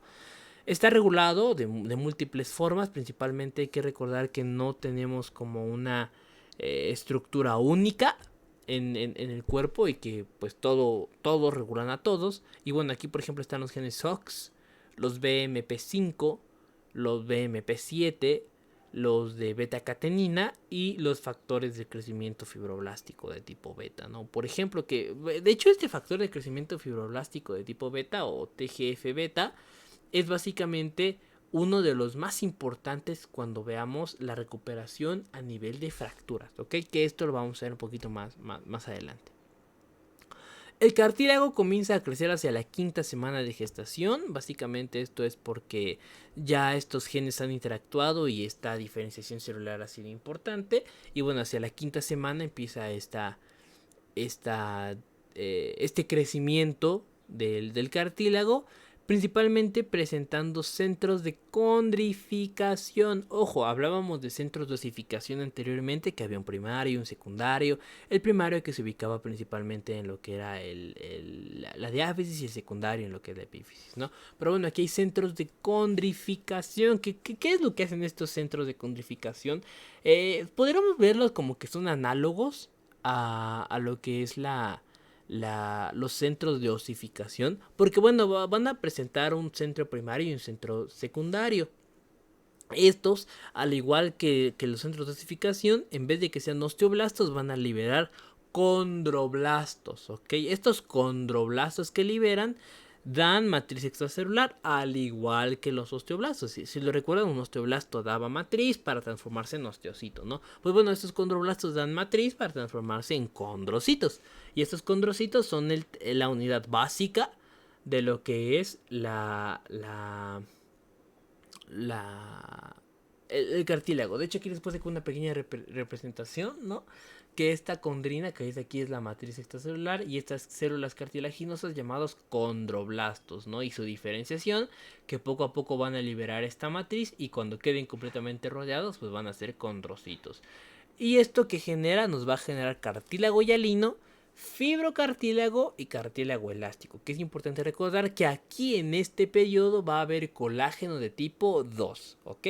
Está regulado de múltiples formas. Principalmente hay que recordar que no tenemos como una estructura única en el cuerpo, y que pues todos regulan a todos. Y bueno, aquí por ejemplo están los genes SOX, los BMP5, los BMP7, los de beta-catenina y los factores de crecimiento fibroblástico de tipo beta, ¿no? Por ejemplo, que de hecho este factor de crecimiento fibroblástico de tipo beta o TGF beta es básicamente uno de los más importantes cuando veamos la recuperación a nivel de fracturas, ¿ok? Que esto lo vamos a ver un poquito más adelante. El cartílago comienza a crecer hacia la quinta semana de gestación. Básicamente esto es porque ya estos genes han interactuado y esta diferenciación celular ha sido importante. Y bueno, hacia la quinta semana empieza este crecimiento del cartílago, principalmente presentando centros de condrificación. Ojo, hablábamos de centros de osificación anteriormente, que había un primario y un secundario. El primario que se ubicaba principalmente en lo que era la diáfisis, y el secundario en lo que es la epífisis, ¿no? Pero bueno, aquí hay centros de condrificación. ¿Qué es lo que hacen estos centros de condrificación? Podríamos verlos como que son análogos a lo que es los centros de osificación, porque bueno, van a presentar un centro primario y un centro secundario. Estos, al igual que los centros de osificación, en vez de que sean osteoblastos, van a liberar condroblastos, ¿ok? Estos condroblastos que liberan dan matriz extracelular, al igual que los osteoblastos. Si lo recuerdan, un osteoblasto daba matriz para transformarse en osteocito, ¿no? Pues bueno, estos condroblastos dan matriz para transformarse en condrocitos. Y estos condrocitos son la unidad básica de lo que es el cartílago. De hecho, aquí les puse una pequeña representación, ¿no? Que esta condrina que es aquí es la matriz extracelular, y estas células cartilaginosas llamados condroblastos, ¿no? Y su diferenciación, que poco a poco van a liberar esta matriz, y cuando queden completamente rodeados, pues van a ser condrocitos. Y esto que genera, nos va a generar cartílago hialino, fibrocartílago y cartílago elástico. Que es importante recordar que aquí en este periodo va a haber colágeno de tipo 2, ¿ok?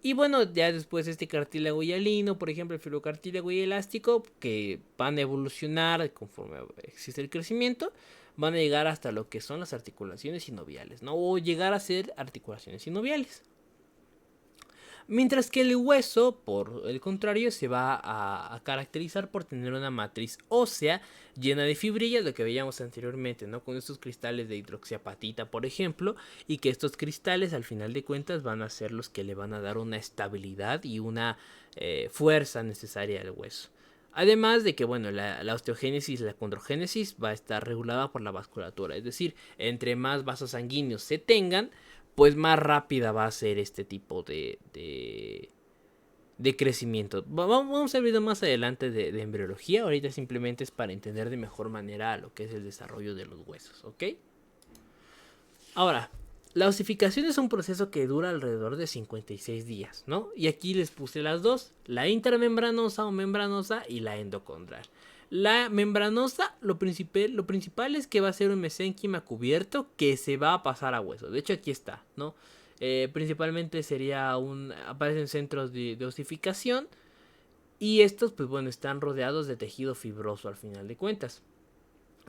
Y bueno, ya después este cartílago hialino, por ejemplo, el fibrocartílago y elástico, que van a evolucionar conforme existe el crecimiento, van a llegar hasta lo que son las articulaciones sinoviales, ¿no? O llegar a ser articulaciones sinoviales. Mientras que el hueso, por el contrario, se va a caracterizar por tener una matriz ósea llena de fibrillas, lo que veíamos anteriormente, ¿no? Con estos cristales de hidroxiapatita, por ejemplo, y que estos cristales, al final de cuentas, van a ser los que le van a dar una estabilidad y una fuerza necesaria al hueso. Además de que, bueno, la osteogénesis y la condrogénesis va a estar regulada por la vasculatura, es decir, entre más vasos sanguíneos se tengan, pues más rápida va a ser este tipo de crecimiento. Vamos a ver más adelante de embriología. Ahorita simplemente es para entender de mejor manera lo que es el desarrollo de los huesos, ¿ok? Ahora, la osificación es un proceso que dura alrededor de 56 días, ¿no? Y aquí les puse las dos, la intramembranosa o membranosa y la endocondral. La membranosa, lo principal es que va a ser un mesénquima cubierto que se va a pasar a hueso. De hecho, aquí está, ¿no? Principalmente aparecen centros de osificación, y estos, pues bueno, están rodeados de tejido fibroso al final de cuentas.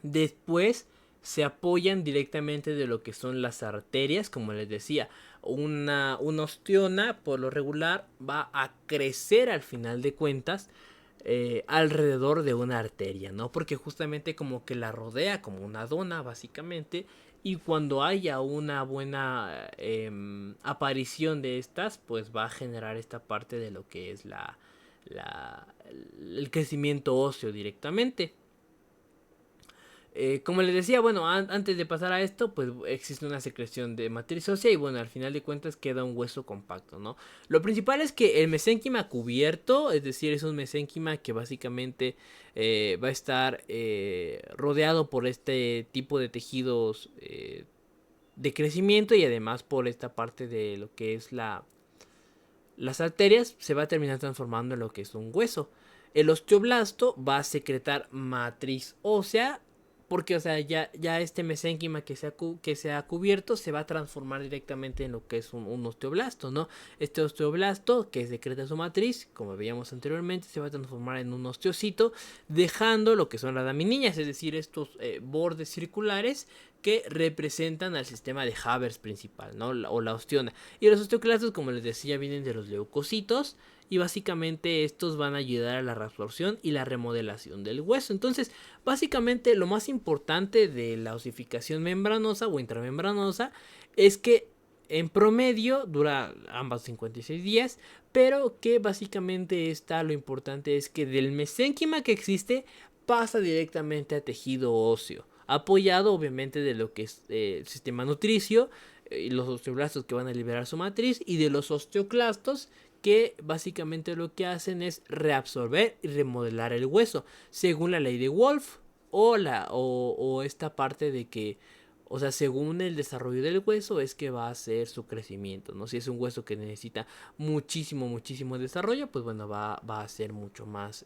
Después se apoyan directamente de lo que son las arterias, como les decía. Una osteona, por lo regular, va a crecer al final de cuentas alrededor de una arteria, ¿no? Porque justamente como que la rodea como una dona, básicamente. Y cuando haya una buena aparición de estas, pues va a generar esta parte de lo que es el crecimiento óseo directamente. Como les decía, bueno, antes de pasar a esto, pues existe una secreción de matriz ósea, y bueno, al final de cuentas queda un hueso compacto, ¿no? Lo principal es que el mesénquima cubierto, es decir, es un mesénquima que básicamente va a estar rodeado por este tipo de tejidos de crecimiento, y además por esta parte de lo que es las arterias, se va a terminar transformando en lo que es un hueso. El osteoblasto va a secretar matriz ósea Porque, o sea, ya este mesénquima que se ha cubierto se va a transformar directamente en lo que es un osteoblasto, ¿no? Este osteoblasto, que secreta su matriz, como veíamos anteriormente, se va a transformar en un osteocito, dejando lo que son las laminillas, es decir, estos bordes circulares que representan al sistema de Haber principal, ¿no? O la osteona. Y los osteoclastos, como les decía, vienen de los leucocitos. Y básicamente estos van a ayudar a la reabsorción y la remodelación del hueso. Entonces, básicamente lo más importante de la osificación membranosa o intramembranosa es que en promedio dura ambas 56 días, pero que básicamente lo importante es que del mesénquima que existe pasa directamente a tejido óseo, apoyado obviamente de lo que es el sistema nutricio y los osteoblastos que van a liberar su matriz y de los osteoclastos que básicamente lo que hacen es reabsorber y remodelar el hueso, según la ley de Wolff o esta parte de que, o sea, según el desarrollo del hueso es que va a ser su crecimiento, ¿no? Si es un hueso que necesita muchísimo desarrollo, pues bueno, va a ser mucho más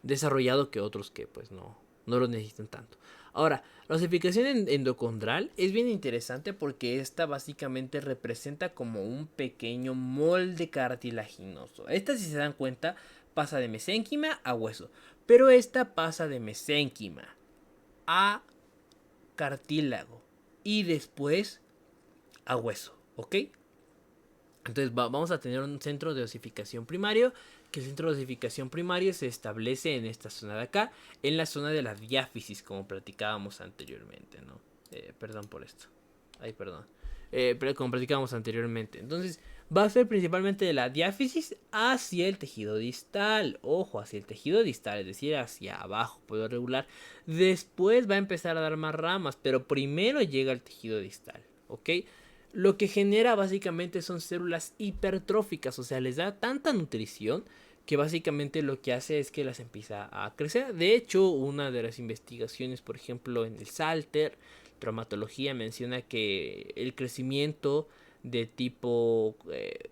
desarrollado que otros que pues no lo necesitan tanto. Ahora, la osificación endocondral es bien interesante porque esta básicamente representa como un pequeño molde cartilaginoso. Esta, si se dan cuenta, pasa de mesénquima a hueso, pero esta pasa de mesénquima a cartílago y después a hueso, ¿ok? Entonces vamos a tener un centro de osificación primario, que el centro de osificación primario se establece en esta zona de acá, en la zona de la diáfisis, como platicábamos anteriormente, ¿no? Perdón por esto. Ay, perdón. Pero como platicábamos anteriormente. Entonces va a ser principalmente de la diáfisis hacia el tejido distal. Ojo, hacia el tejido distal, es decir, hacia abajo, puedo regular. Después va a empezar a dar más ramas, pero primero llega al tejido distal, ¿ok? Lo que genera básicamente son células hipertróficas, o sea, les da tanta nutrición que básicamente lo que hace es que las empieza a crecer. De hecho, una de las investigaciones, por ejemplo, en el Salter, traumatología, menciona que el crecimiento de tipo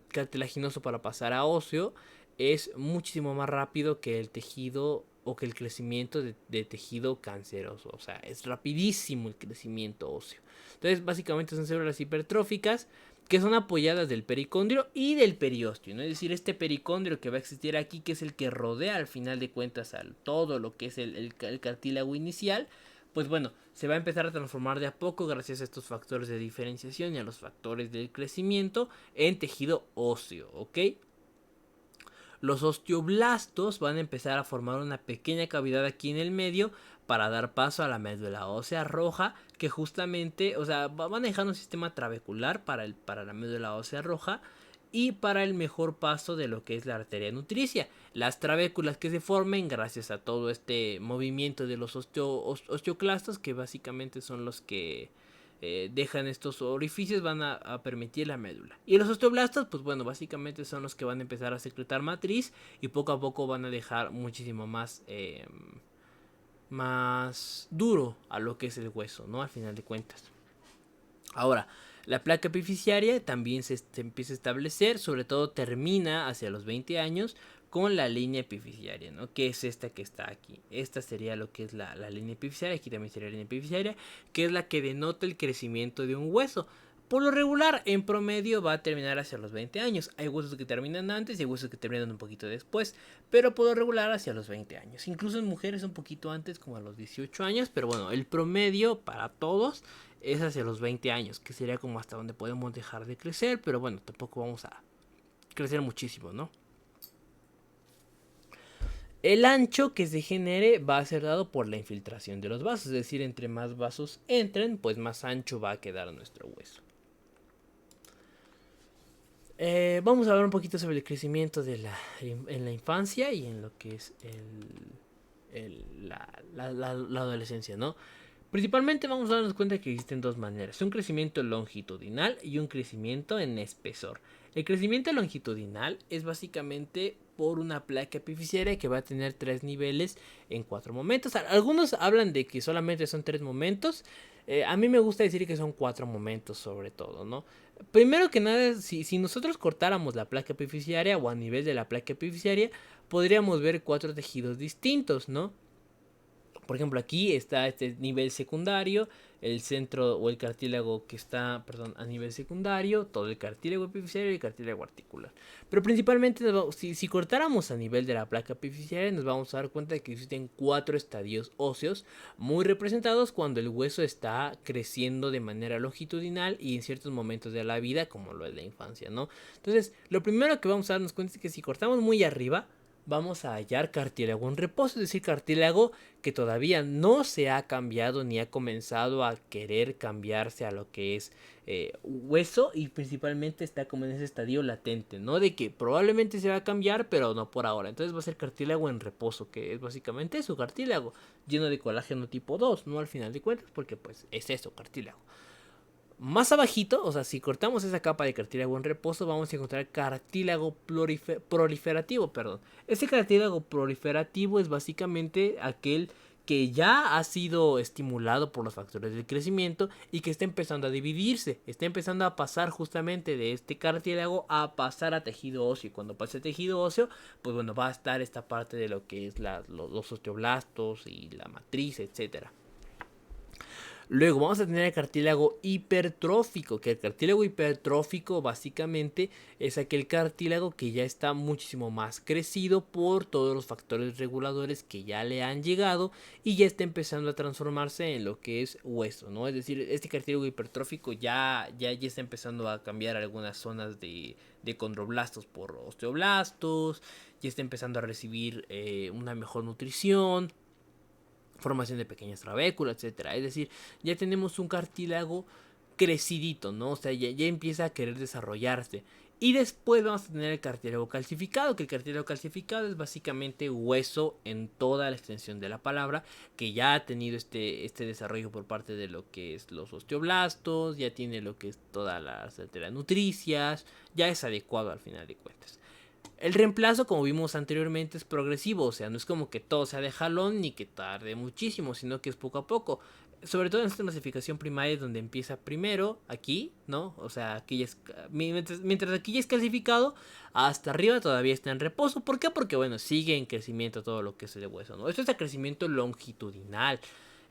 cartilaginoso para pasar a óseo es muchísimo más rápido que el tejido o que el crecimiento de tejido canceroso. O sea, es rapidísimo el crecimiento óseo. Entonces, básicamente son células hipertróficas que son apoyadas del pericondrio y del periósteo, ¿no? Es decir, este pericondrio que va a existir aquí, que es el que rodea al final de cuentas a todo lo que es el cartílago inicial, pues bueno, se va a empezar a transformar de a poco gracias a estos factores de diferenciación y a los factores del crecimiento en tejido óseo, ¿ok? Los osteoblastos van a empezar a formar una pequeña cavidad aquí en el medio para dar paso a la médula ósea roja, que justamente, o sea, va manejando un sistema trabecular para la médula ósea roja y para el mejor paso de lo que es la arteria nutricia. Las trabéculas que se formen gracias a todo este movimiento de los osteoclastos, que básicamente son los que dejan estos orificios, van a permitir la médula. Y los osteoblastos, pues bueno, básicamente son los que van a empezar a secretar matriz y poco a poco van a dejar muchísimo más duro a lo que es el hueso, ¿no? Al final de cuentas. Ahora, la placa epifisiaria también se empieza a establecer, sobre todo termina hacia los 20 años con la línea epifisiaria, ¿no? Que es esta que está aquí. Esta sería lo que es la línea epifisiaria, aquí también sería la línea epifisiaria, que es la que denota el crecimiento de un hueso. Por lo regular, en promedio va a terminar hacia los 20 años. Hay huesos que terminan antes y hay huesos que terminan un poquito después, pero por lo regular hacia los 20 años. Incluso en mujeres un poquito antes, como a los 18 años, pero bueno, el promedio para todos es hacia los 20 años, que sería como hasta donde podemos dejar de crecer, pero bueno, tampoco vamos a crecer muchísimo, ¿no? El ancho que se genere va a ser dado por la infiltración de los vasos, es decir, entre más vasos entren, pues más ancho va a quedar nuestro hueso. Vamos a hablar un poquito sobre el crecimiento en la infancia y en lo que es la adolescencia, ¿no? Principalmente vamos a darnos cuenta que existen dos maneras, un crecimiento longitudinal y un crecimiento en espesor. El crecimiento longitudinal es básicamente por una placa epifisiaria que va a tener 3 niveles en 4 momentos. Algunos hablan de que solamente son 3 momentos. A mí me gusta decir que son 4 momentos sobre todo, ¿no? Primero que nada, si nosotros cortáramos la placa epifisiaria o a nivel de la placa epifisiaria, podríamos ver 4 tejidos distintos, ¿no? Por ejemplo, aquí está este nivel secundario, el centro o el cartílago que está, perdón, a nivel secundario, todo el cartílago epifisiario y el cartílago articular. Pero principalmente, si cortáramos a nivel de la placa epifisiaria, nos vamos a dar cuenta de que existen 4 estadios óseos muy representados cuando el hueso está creciendo de manera longitudinal y en ciertos momentos de la vida, como lo es la infancia, ¿no? Entonces, lo primero que vamos a darnos cuenta es que si cortamos muy arriba, vamos a hallar cartílago en reposo, es decir, cartílago que todavía no se ha cambiado ni ha comenzado a querer cambiarse a lo que es hueso, y principalmente está como en ese estadio latente, ¿no? De que probablemente se va a cambiar, pero no por ahora. Entonces va a ser cartílago en reposo, que es básicamente eso, cartílago lleno de colágeno tipo 2, ¿no? Al final de cuentas, porque pues es eso, cartílago. Más abajito, o sea, si cortamos esa capa de cartílago en reposo, vamos a encontrar cartílago proliferativo, perdón. Este cartílago proliferativo es básicamente aquel que ya ha sido estimulado por los factores del crecimiento y que está empezando a dividirse, está empezando a pasar justamente de este cartílago a pasar a tejido óseo. Y cuando pase a tejido óseo, pues bueno, va a estar esta parte de lo que es los osteoblastos y la matriz, etcétera. Luego vamos a tener el cartílago hipertrófico, que el cartílago hipertrófico básicamente es aquel cartílago que ya está muchísimo más crecido por todos los factores reguladores que ya le han llegado y ya está empezando a transformarse en lo que es hueso, ¿no? Es decir, este cartílago hipertrófico ya está empezando a cambiar algunas zonas de condroblastos por osteoblastos, ya está empezando a recibir una mejor nutrición, formación de pequeñas trabéculas, etcétera. Es decir, ya tenemos un cartílago crecidito, ¿no? O sea, ya empieza a querer desarrollarse. Y después vamos a tener el cartílago calcificado, que el cartílago calcificado es básicamente hueso en toda la extensión de la palabra, que ya ha tenido este desarrollo por parte de lo que es los osteoblastos, ya tiene lo que es todas las arterias nutricias, ya es adecuado al final de cuentas. El reemplazo, como vimos anteriormente, es progresivo, o sea, no es como que todo sea de jalón ni que tarde muchísimo, sino que es poco a poco. Sobre todo en esta clasificación primaria es donde empieza primero, aquí, ¿no? O sea, aquí ya es, mientras aquí ya es clasificado, hasta arriba todavía está en reposo. ¿Por qué? Porque, bueno, sigue en crecimiento todo lo que es el hueso, ¿no? Esto es el crecimiento longitudinal.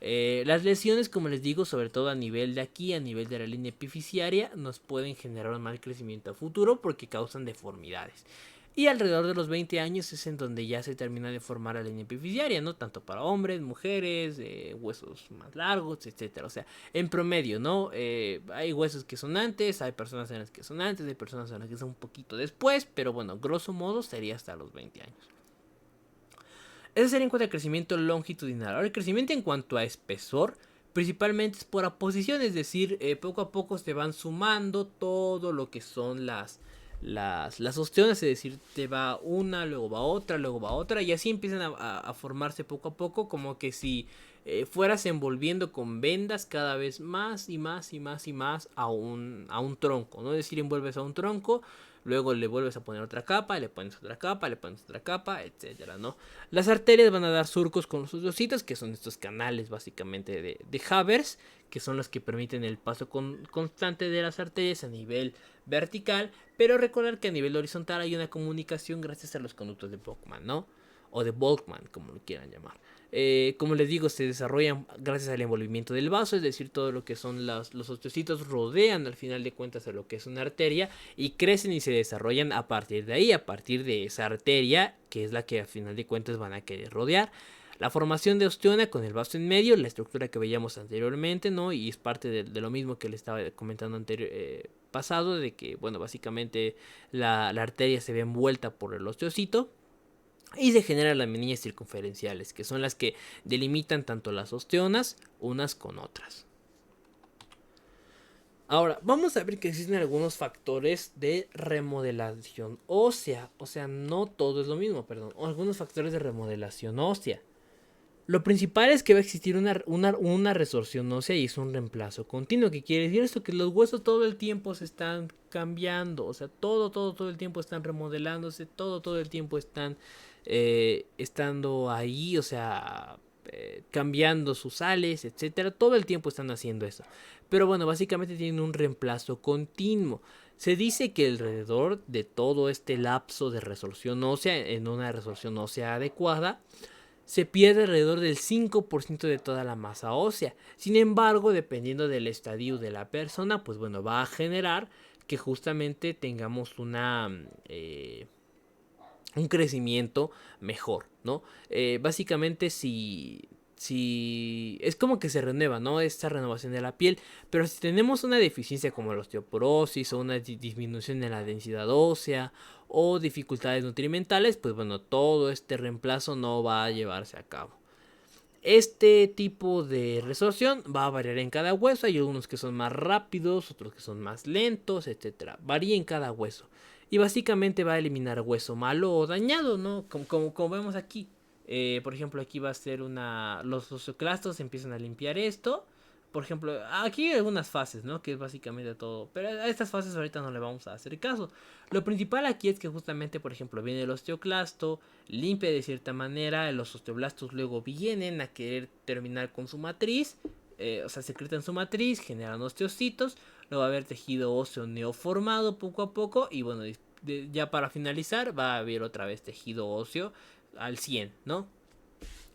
Las lesiones, como les digo, sobre todo a nivel de aquí, a nivel de la línea epifisiaria, nos pueden generar un mal crecimiento a futuro porque causan deformidades. Y alrededor de los 20 años es en donde ya se termina de formar la línea epifisiaria, ¿no? Tanto para hombres, mujeres, huesos más largos, etcétera. O sea, en promedio, ¿no? Hay huesos que son antes, hay personas en las que son antes, hay personas en las que son un poquito después, pero bueno, grosso modo sería hasta los 20 años. Eso sería en cuanto al crecimiento longitudinal. Ahora, el crecimiento en cuanto a espesor, principalmente es por aposición, es decir, poco a poco se van sumando todo lo que son las osteonas, es decir, te va una, luego va otra, luego va otra, y así empiezan a formarse poco a poco, como que si fueras envolviendo con vendas cada vez más y más y más y más a un tronco, ¿no? Es decir, envuelves a un tronco, luego le vuelves a poner otra capa, le pones otra capa, le pones otra capa, etcétera, ¿no? Las arterias van a dar surcos con los osteocitos, que son estos canales básicamente de Havers, que son los que permiten el paso constante de las arterias a nivel vertical, pero recordar que a nivel horizontal hay una comunicación gracias a los conductos de Volkmann, ¿no? O de Volkmann, como lo quieran llamar. Como les digo, se desarrollan gracias al envolvimiento del vaso, es decir, todo lo que son los osteocitos rodean al final de cuentas a lo que es una arteria y crecen y se desarrollan a partir de ahí, a partir de esa arteria, que es la que al final de cuentas van a querer rodear. La formación de osteona con el vaso en medio, la estructura que veíamos anteriormente, ¿no? Y es parte de lo mismo que le estaba comentando pasado, de que, bueno, básicamente la arteria se ve envuelta por el osteocito. Y se generan las minillas circunferenciales, que son las que delimitan tanto las osteonas unas con otras. Ahora, vamos a ver que existen algunos factores de remodelación ósea. O sea, no todo es lo mismo, perdón. O algunos factores de remodelación ósea. Lo principal es que va a existir una resorción ósea y es un reemplazo continuo. ¿Qué quiere decir esto? Que los huesos todo el tiempo se están cambiando. O sea, todo el tiempo están remodelándose. Todo el tiempo están estando ahí. O sea, cambiando sus sales, etcétera. Todo el tiempo están haciendo eso. Pero bueno, básicamente tienen un reemplazo continuo. Se dice que alrededor de todo este lapso de resorción ósea, en una resorción ósea adecuada, se pierde alrededor del 5% de toda la masa ósea. Sin embargo, dependiendo del estadio de la persona, pues bueno, va a generar que justamente tengamos un crecimiento mejor, ¿no? Básicamente si es como que se renueva, ¿no? Esta renovación de la piel, pero si tenemos una deficiencia como la osteoporosis o una disminución en la densidad ósea o dificultades nutrimentales, pues bueno, todo este reemplazo no va a llevarse a cabo. Este tipo de resorción va a variar en cada hueso. Hay algunos que son más rápidos, otros que son más lentos, etcétera. Varía en cada hueso. Y básicamente va a eliminar hueso malo o dañado, ¿no? Como vemos aquí. Por ejemplo, aquí va a ser los osteoclastos empiezan a limpiar esto. Por ejemplo, aquí hay algunas fases, ¿no? Que es básicamente todo. Pero a estas fases ahorita no le vamos a hacer caso. Lo principal aquí es que justamente, por ejemplo, viene el osteoclasto, limpia de cierta manera, los osteoblastos luego vienen a querer terminar con su matriz, o sea, secretan su matriz, generan osteocitos, luego va a haber tejido óseo neoformado poco a poco y bueno, ya para finalizar va a haber otra vez tejido óseo al 100, ¿no?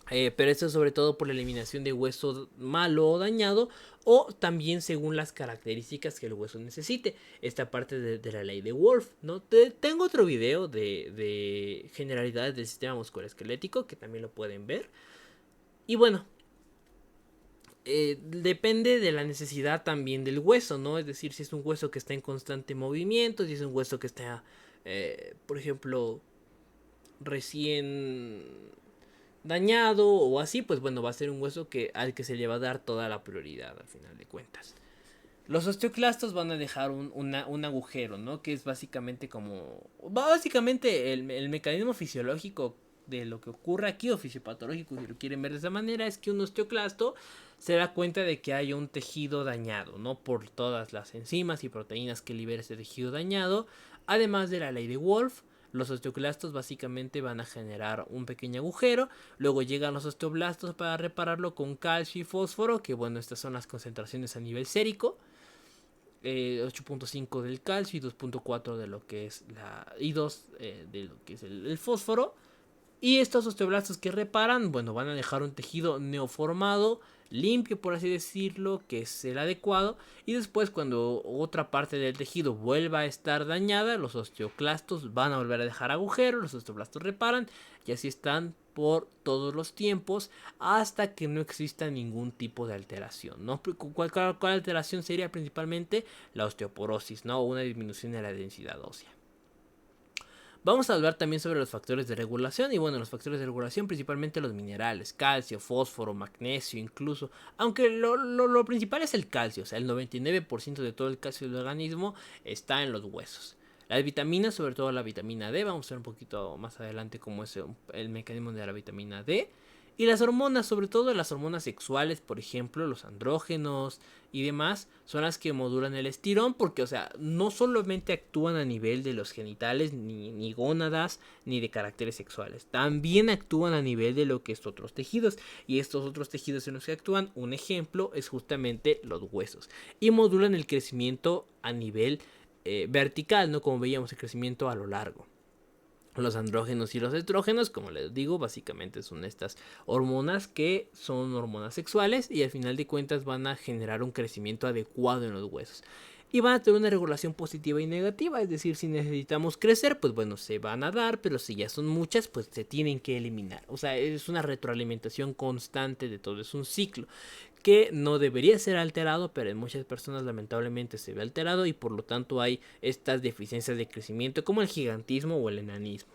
Pero esto es sobre todo por la eliminación de hueso malo o dañado o también según las características que el hueso necesite. Esta parte de la ley de Wolf, ¿no? Tengo otro video de generalidades del sistema musculoesquelético que también lo pueden ver. Y bueno, depende de la necesidad también del hueso, ¿no? Es decir, si es un hueso que está en constante movimiento, si es un hueso que está, por ejemplo, recién dañado o así, pues bueno, va a ser un hueso al que se le va a dar toda la prioridad al final de cuentas. Los osteoclastos van a dejar un agujero, ¿no? Que es básicamente básicamente el mecanismo fisiológico de lo que ocurre aquí, o fisiopatológico, si lo quieren ver de esa manera, es que un osteoclasto se da cuenta de que hay un tejido dañado, ¿no? Por todas las enzimas y proteínas que libera ese tejido dañado, además de la ley de Wolf. Los osteoclastos básicamente van a generar un pequeño agujero, luego llegan los osteoblastos para repararlo con calcio y fósforo, que bueno, estas son las concentraciones a nivel sérico. 8.5 del calcio y 2.4 de lo que es y 2 de lo que es el fósforo. Y estos osteoblastos que reparan, bueno, van a dejar un tejido neoformado, limpio por así decirlo, que es el adecuado. Y después cuando otra parte del tejido vuelva a estar dañada, los osteoclastos van a volver a dejar agujeros, los osteoblastos reparan y así están por todos los tiempos hasta que no exista ningún tipo de alteración, ¿no? ¿Cuál alteración sería? Principalmente la osteoporosis, ¿no? O una disminución de la densidad ósea. Vamos a hablar también sobre los factores de regulación y bueno, los factores de regulación principalmente los minerales, calcio, fósforo, magnesio incluso, aunque lo principal es el calcio, o sea, el 99% de todo el calcio del organismo está en los huesos. Las vitaminas, sobre todo la vitamina D, vamos a ver un poquito más adelante cómo es el mecanismo de la vitamina D. Y las hormonas, sobre todo las hormonas sexuales, por ejemplo, los andrógenos y demás, son las que modulan el estirón porque, o sea, no solamente actúan a nivel de los genitales, ni gónadas, ni de caracteres sexuales. También actúan a nivel de lo que es otros tejidos. Y estos otros tejidos en los que actúan, un ejemplo, es justamente los huesos. Y modulan el crecimiento a nivel vertical, ¿no? Como veíamos, el crecimiento a lo largo. Los andrógenos y los estrógenos, como les digo, básicamente son estas hormonas que son hormonas sexuales y al final de cuentas van a generar un crecimiento adecuado en los huesos. Y van a tener una regulación positiva y negativa, es decir, si necesitamos crecer, pues bueno, se van a dar, pero si ya son muchas, pues se tienen que eliminar. O sea, es una retroalimentación constante de todo, es un ciclo que no debería ser alterado, pero en muchas personas lamentablemente se ve alterado y por lo tanto hay estas deficiencias de crecimiento como el gigantismo o el enanismo.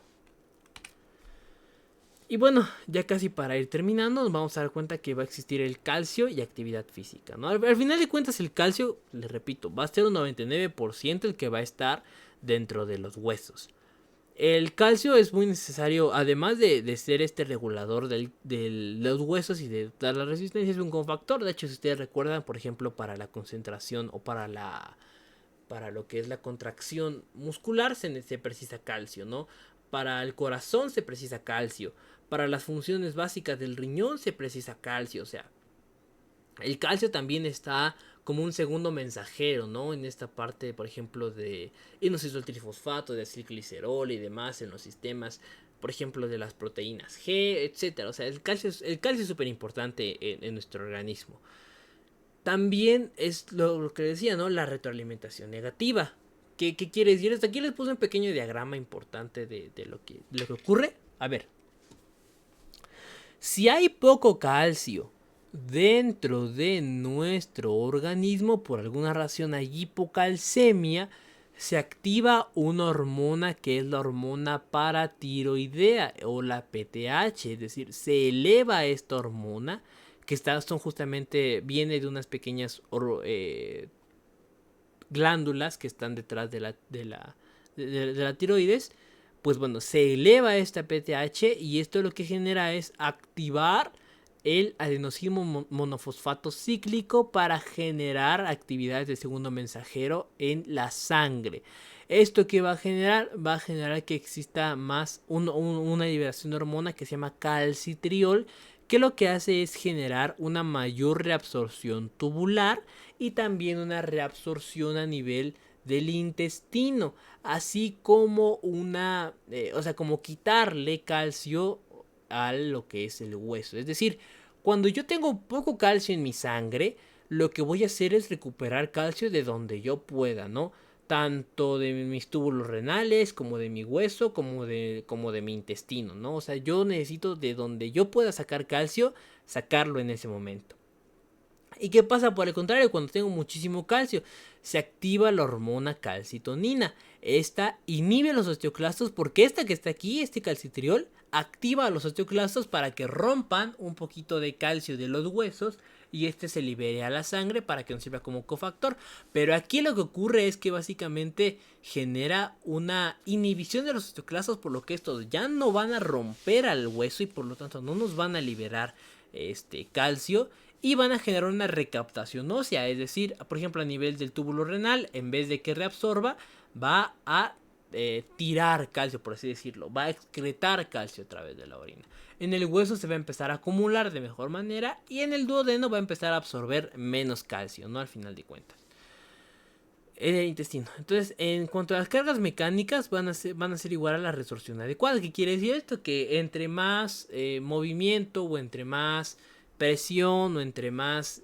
Y bueno, ya casi para ir terminando, nos vamos a dar cuenta que va a existir el calcio y actividad física, ¿no? Al final de cuentas el calcio, les repito, va a ser un 99% el que va a estar dentro de los huesos. El calcio es muy necesario, además de ser este regulador de los huesos y de dar la resistencia, es un cofactor. De hecho, si ustedes recuerdan, por ejemplo, para la concentración o para lo que es la contracción muscular se precisa calcio, ¿no? Para el corazón se precisa calcio. Para las funciones básicas del riñón se precisa calcio. O sea, El calcio también está como un segundo mensajero, ¿no? En esta parte, por ejemplo, de inositol trifosfato, de acilglicerol y demás en los sistemas, por ejemplo, de las proteínas G, etcétera. O sea, el calcio es súper importante en nuestro organismo. También es lo que decía, ¿no? La retroalimentación negativa. ¿Qué quiere decir esto? Aquí les puse un pequeño diagrama importante de lo que ocurre. A ver, si hay poco calcio dentro de nuestro organismo, por alguna razón hay hipocalcemia, se activa una hormona que es la hormona paratiroidea o la PTH, es decir, se eleva esta hormona que son justamente viene de unas pequeñas glándulas que están detrás de la tiroides. Pues bueno, se eleva esta PTH y esto lo que genera es activar el adenosino monofosfato cíclico para generar actividades de segundo mensajero en la sangre. ¿Esto que va a generar? Va a generar que exista más una liberación de hormona que se llama calcitriol, que lo que hace es generar una mayor reabsorción tubular y también una reabsorción a nivel del intestino, así como o sea, como quitarle calcio a lo que es el hueso. Es decir, cuando yo tengo poco calcio en mi sangre, lo que voy a hacer es recuperar calcio de donde yo pueda, ¿no? Tanto de mis túbulos renales, como de mi hueso, como de mi intestino, ¿no? O sea, yo necesito de donde yo pueda sacar calcio, sacarlo en ese momento. ¿Y qué pasa por el contrario? Cuando tengo muchísimo calcio, se activa la hormona calcitonina. Esta inhibe los osteoclastos porque esta que está aquí, este calcitriol, activa a los osteoclastos para que rompan un poquito de calcio de los huesos y este se libere a la sangre para que nos sirva como cofactor. Pero aquí lo que ocurre es que básicamente genera una inhibición de los osteoclastos, por lo que estos ya no van a romper al hueso y por lo tanto no nos van a liberar calcio y van a generar una recaptación ósea, es decir, por ejemplo a nivel del túbulo renal, en vez de que reabsorba, va a tirar calcio, por así decirlo, va a excretar calcio a través de la orina. En el hueso se va a empezar a acumular de mejor manera y en el duodeno va a empezar a absorber menos calcio, ¿no? Al final de cuentas. El intestino. Entonces, en cuanto a las cargas mecánicas, van a ser igual a la resorción adecuada. ¿Qué quiere decir esto? Que entre más movimiento o entre más presión o entre más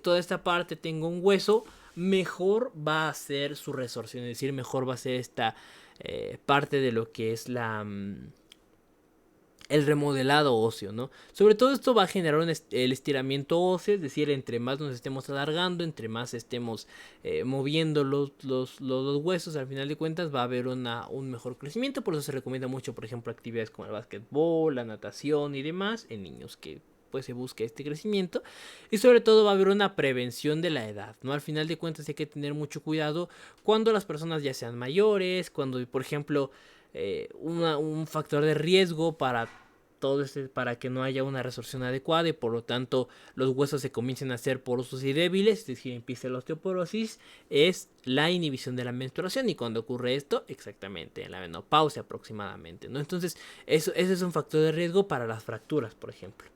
toda esta parte tenga un hueso, mejor va a ser su resorción. Es decir, mejor va a ser esta parte de lo que es el remodelado óseo, ¿no? Sobre todo esto va a generar el estiramiento óseo, es decir, entre más nos estemos alargando, entre más estemos moviendo los huesos, al final de cuentas va a haber un mejor crecimiento. Por eso se recomienda mucho, por ejemplo, actividades como el básquetbol, la natación y demás en niños que pues se busca este crecimiento, y sobre todo va a haber una prevención de la edad, ¿no? Al final de cuentas hay que tener mucho cuidado cuando las personas ya sean mayores, cuando por ejemplo un factor de riesgo para para que no haya una resorción adecuada y por lo tanto los huesos se comiencen a hacer porosos y débiles, es decir, empiece la osteoporosis, es la inhibición de la menstruación. Y cuando ocurre esto, exactamente en la menopausia aproximadamente, ¿no? Entonces ese es un factor de riesgo para las fracturas, por ejemplo.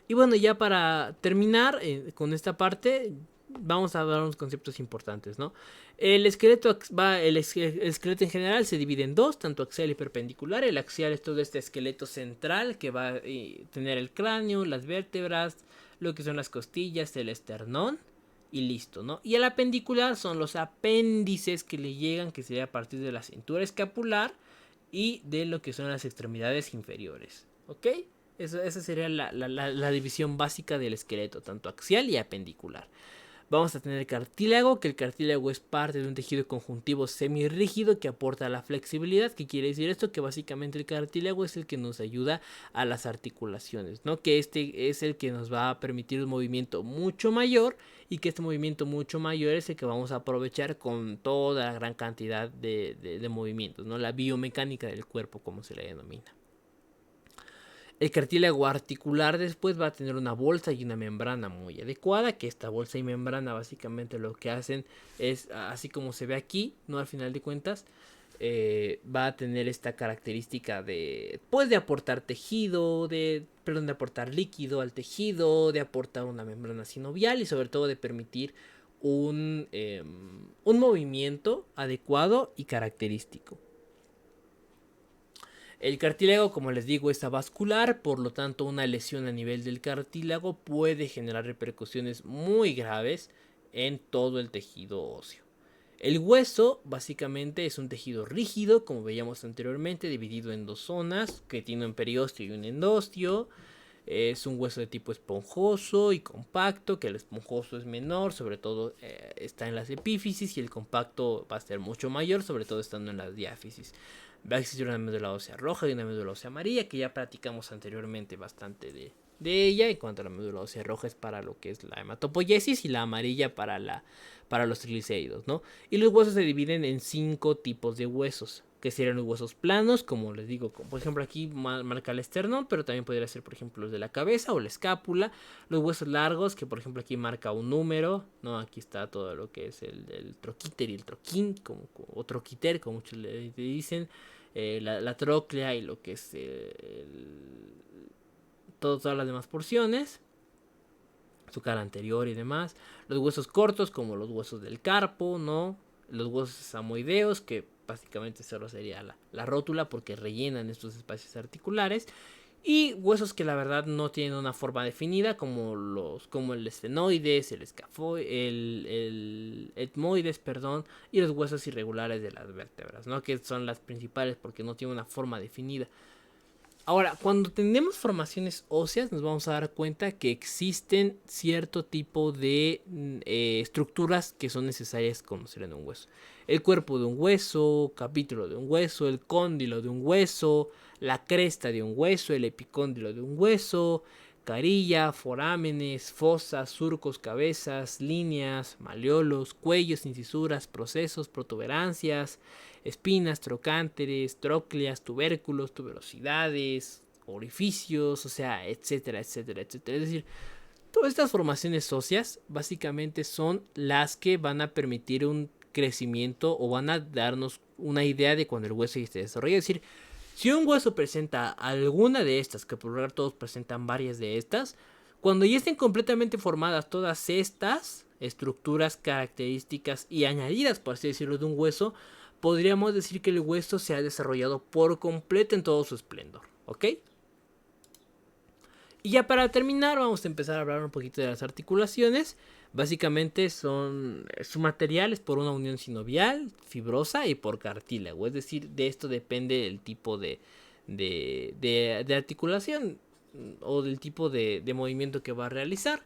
Y bueno, ya para terminar con esta parte, vamos a dar unos conceptos importantes, ¿no? El esqueleto el esqueleto en general se divide en dos, tanto axial y perpendicular. El axial es todo este esqueleto central que va a tener el cráneo, las vértebras, lo que son las costillas, el esternón y listo, ¿no? Y el apendicular son los apéndices que le llegan, que sería a partir de la cintura escapular y de lo que son las extremidades inferiores, ¿ok? Esa sería la división básica del esqueleto, tanto axial y apendicular. Vamos a tener cartílago, que el cartílago es parte de un tejido conjuntivo semirrígido que aporta la flexibilidad. ¿Qué quiere decir esto? Que básicamente el cartílago es el que nos ayuda a las articulaciones, ¿no? Que este es el que nos va a permitir un movimiento mucho mayor y que este movimiento mucho mayor es el que vamos a aprovechar con toda la gran cantidad de movimientos, ¿no? La biomecánica del cuerpo, como se le denomina. El cartílago articular después va a tener una bolsa y una membrana muy adecuada, que esta bolsa y membrana básicamente lo que hacen es, así como se ve aquí, no al final de cuentas, va a tener esta característica de, pues, de aportar tejido, de aportar líquido al tejido, de aportar una membrana sinovial y sobre todo de permitir un movimiento adecuado y característico. El cartílago, como les digo, es avascular, por lo tanto una lesión a nivel del cartílago puede generar repercusiones muy graves en todo el tejido óseo. El hueso básicamente es un tejido rígido, como veíamos anteriormente, dividido en dos zonas, que tiene un periósteo y un endostio. Es un hueso de tipo esponjoso y compacto, que el esponjoso es menor, sobre todo está en las epífisis, y el compacto va a ser mucho mayor, sobre todo estando en las diáfisis. Va a existir una médula ósea roja y una médula ósea amarilla, que ya platicamos anteriormente bastante de ella. En cuanto a la médula ósea roja es para lo que es la hematopoiesis y la amarilla para los triglicéridos, ¿no? Y los huesos se dividen en 5 tipos de huesos, que serían los huesos planos, como les digo, como por ejemplo aquí marca el esternón, pero también podría ser por ejemplo los de la cabeza o la escápula. Los huesos largos, que por ejemplo aquí marca un número, ¿no? Aquí está todo lo que es el troquíter y el troquín, o troquiter, como muchos le dicen. La tróclea y lo que es todas las demás porciones, su cara anterior y demás. Los huesos cortos, como los huesos del carpo, ¿no? Los huesos samoideos, que básicamente solo sería la rótula, porque rellenan estos espacios articulares. Y huesos que la verdad no tienen una forma definida, como el esfenoides, el etmoides, perdón, y los huesos irregulares de las vértebras, ¿no? Que son las principales porque no tienen una forma definida. Ahora, cuando tenemos formaciones óseas, nos vamos a dar cuenta que existen cierto tipo de estructuras que son necesarias conocer en un hueso. El cuerpo de un hueso, capítulo de un hueso, el cóndilo de un hueso, la cresta de un hueso, el epicóndilo de un hueso, carilla, forámenes, fosas, surcos, cabezas, líneas, maleolos, cuellos, incisuras, procesos, protuberancias, espinas, trocánteres, trócleas, tubérculos, tuberosidades, orificios, o sea, etcétera, etcétera, etcétera. Es decir, todas estas formaciones óseas básicamente son las que van a permitir un crecimiento o van a darnos una idea de cuando el hueso ya esté desarrollado. Es decir, si un hueso presenta alguna de estas, que por lo general todos presentan varias de estas, cuando ya estén completamente formadas todas estas estructuras, características y añadidas, por así decirlo, de un hueso, podríamos decir que el hueso se ha desarrollado por completo en todo su esplendor, ¿ok? Y ya para terminar vamos a empezar a hablar un poquito de las articulaciones. Básicamente su material es por una unión sinovial, fibrosa y por cartílago. Es decir, de esto depende el tipo de articulación o del tipo de movimiento que va a realizar.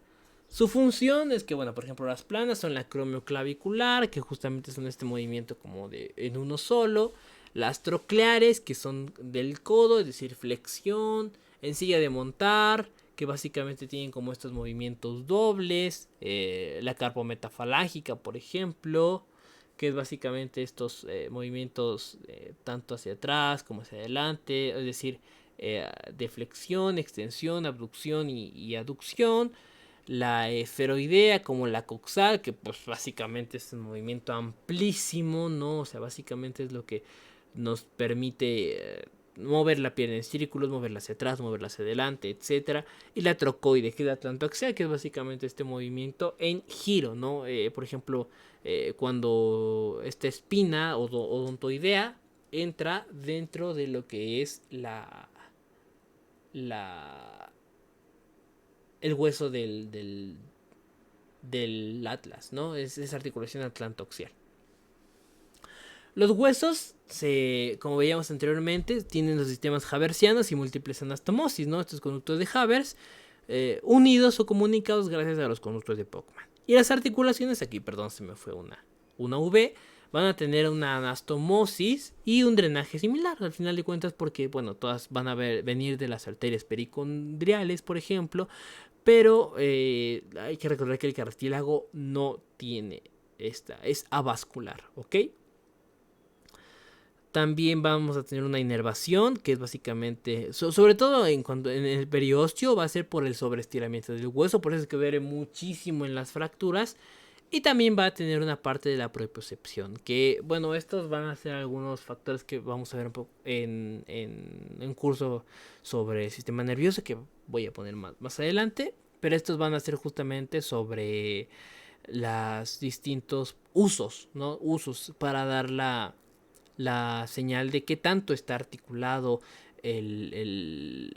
Su función es que, bueno, por ejemplo, las planas son la acromioclavicular, que justamente son este movimiento como de en uno solo. Las trocleares, que son del codo, es decir, flexión. En silla de montar, que básicamente tienen como estos movimientos dobles. La carpometafalágica, por ejemplo, que es básicamente estos movimientos tanto hacia atrás como hacia adelante, es decir, de flexión, extensión, abducción y aducción. La esferoidea como la coxal, que pues básicamente es un movimiento amplísimo, ¿no? O sea, básicamente es lo que nos permite mover la pierna en círculos, moverla hacia atrás, moverla hacia adelante, etcétera. Y la trocoide, que es la atlantoaxial, que es básicamente este movimiento en giro, ¿no? Por ejemplo, cuando esta espina o odontoidea entra dentro de lo que es el hueso del atlas, ¿no? Es esa articulación atlantoaxial. Los huesos, como veíamos anteriormente, tienen los sistemas haversianos y múltiples anastomosis, ¿no? Estos conductos de Havers, unidos o comunicados gracias a los conductos de Pachmann. Y las articulaciones, aquí, perdón, se me fue una V, van a tener una anastomosis y un drenaje similar, al final de cuentas, porque, bueno, todas van a venir de las arterias pericondriales, por ejemplo, pero hay que recordar que el cartílago no tiene esta, es avascular, ¿ok? También vamos a tener una inervación, que es básicamente, sobre todo en el periósteo, va a ser por el sobreestiramiento del hueso, por eso es que veré muchísimo en las fracturas Y también va a tener una parte de la propiocepción, que bueno, estos van a ser algunos factores que vamos a ver un poco en un curso sobre el sistema nervioso que voy a poner más adelante, pero estos van a ser justamente sobre los distintos usos, ¿no? Usos para dar la señal de qué tanto está articulado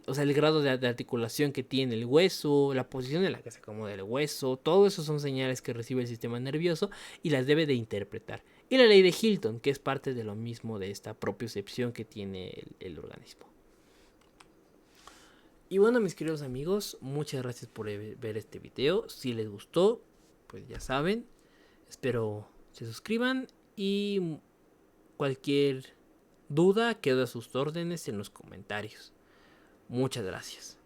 o sea, el grado de articulación que tiene el hueso, la posición en la que se acomoda el hueso, todo eso son señales que recibe el sistema nervioso y las debe de interpretar. Y la ley de Hilton, que es parte de lo mismo de esta propiocepción que tiene el organismo. Y bueno, mis queridos amigos, muchas gracias por ver este video. Si les gustó, pues ya saben, espero se suscriban y cualquier duda quedo a sus órdenes en los comentarios. Muchas gracias.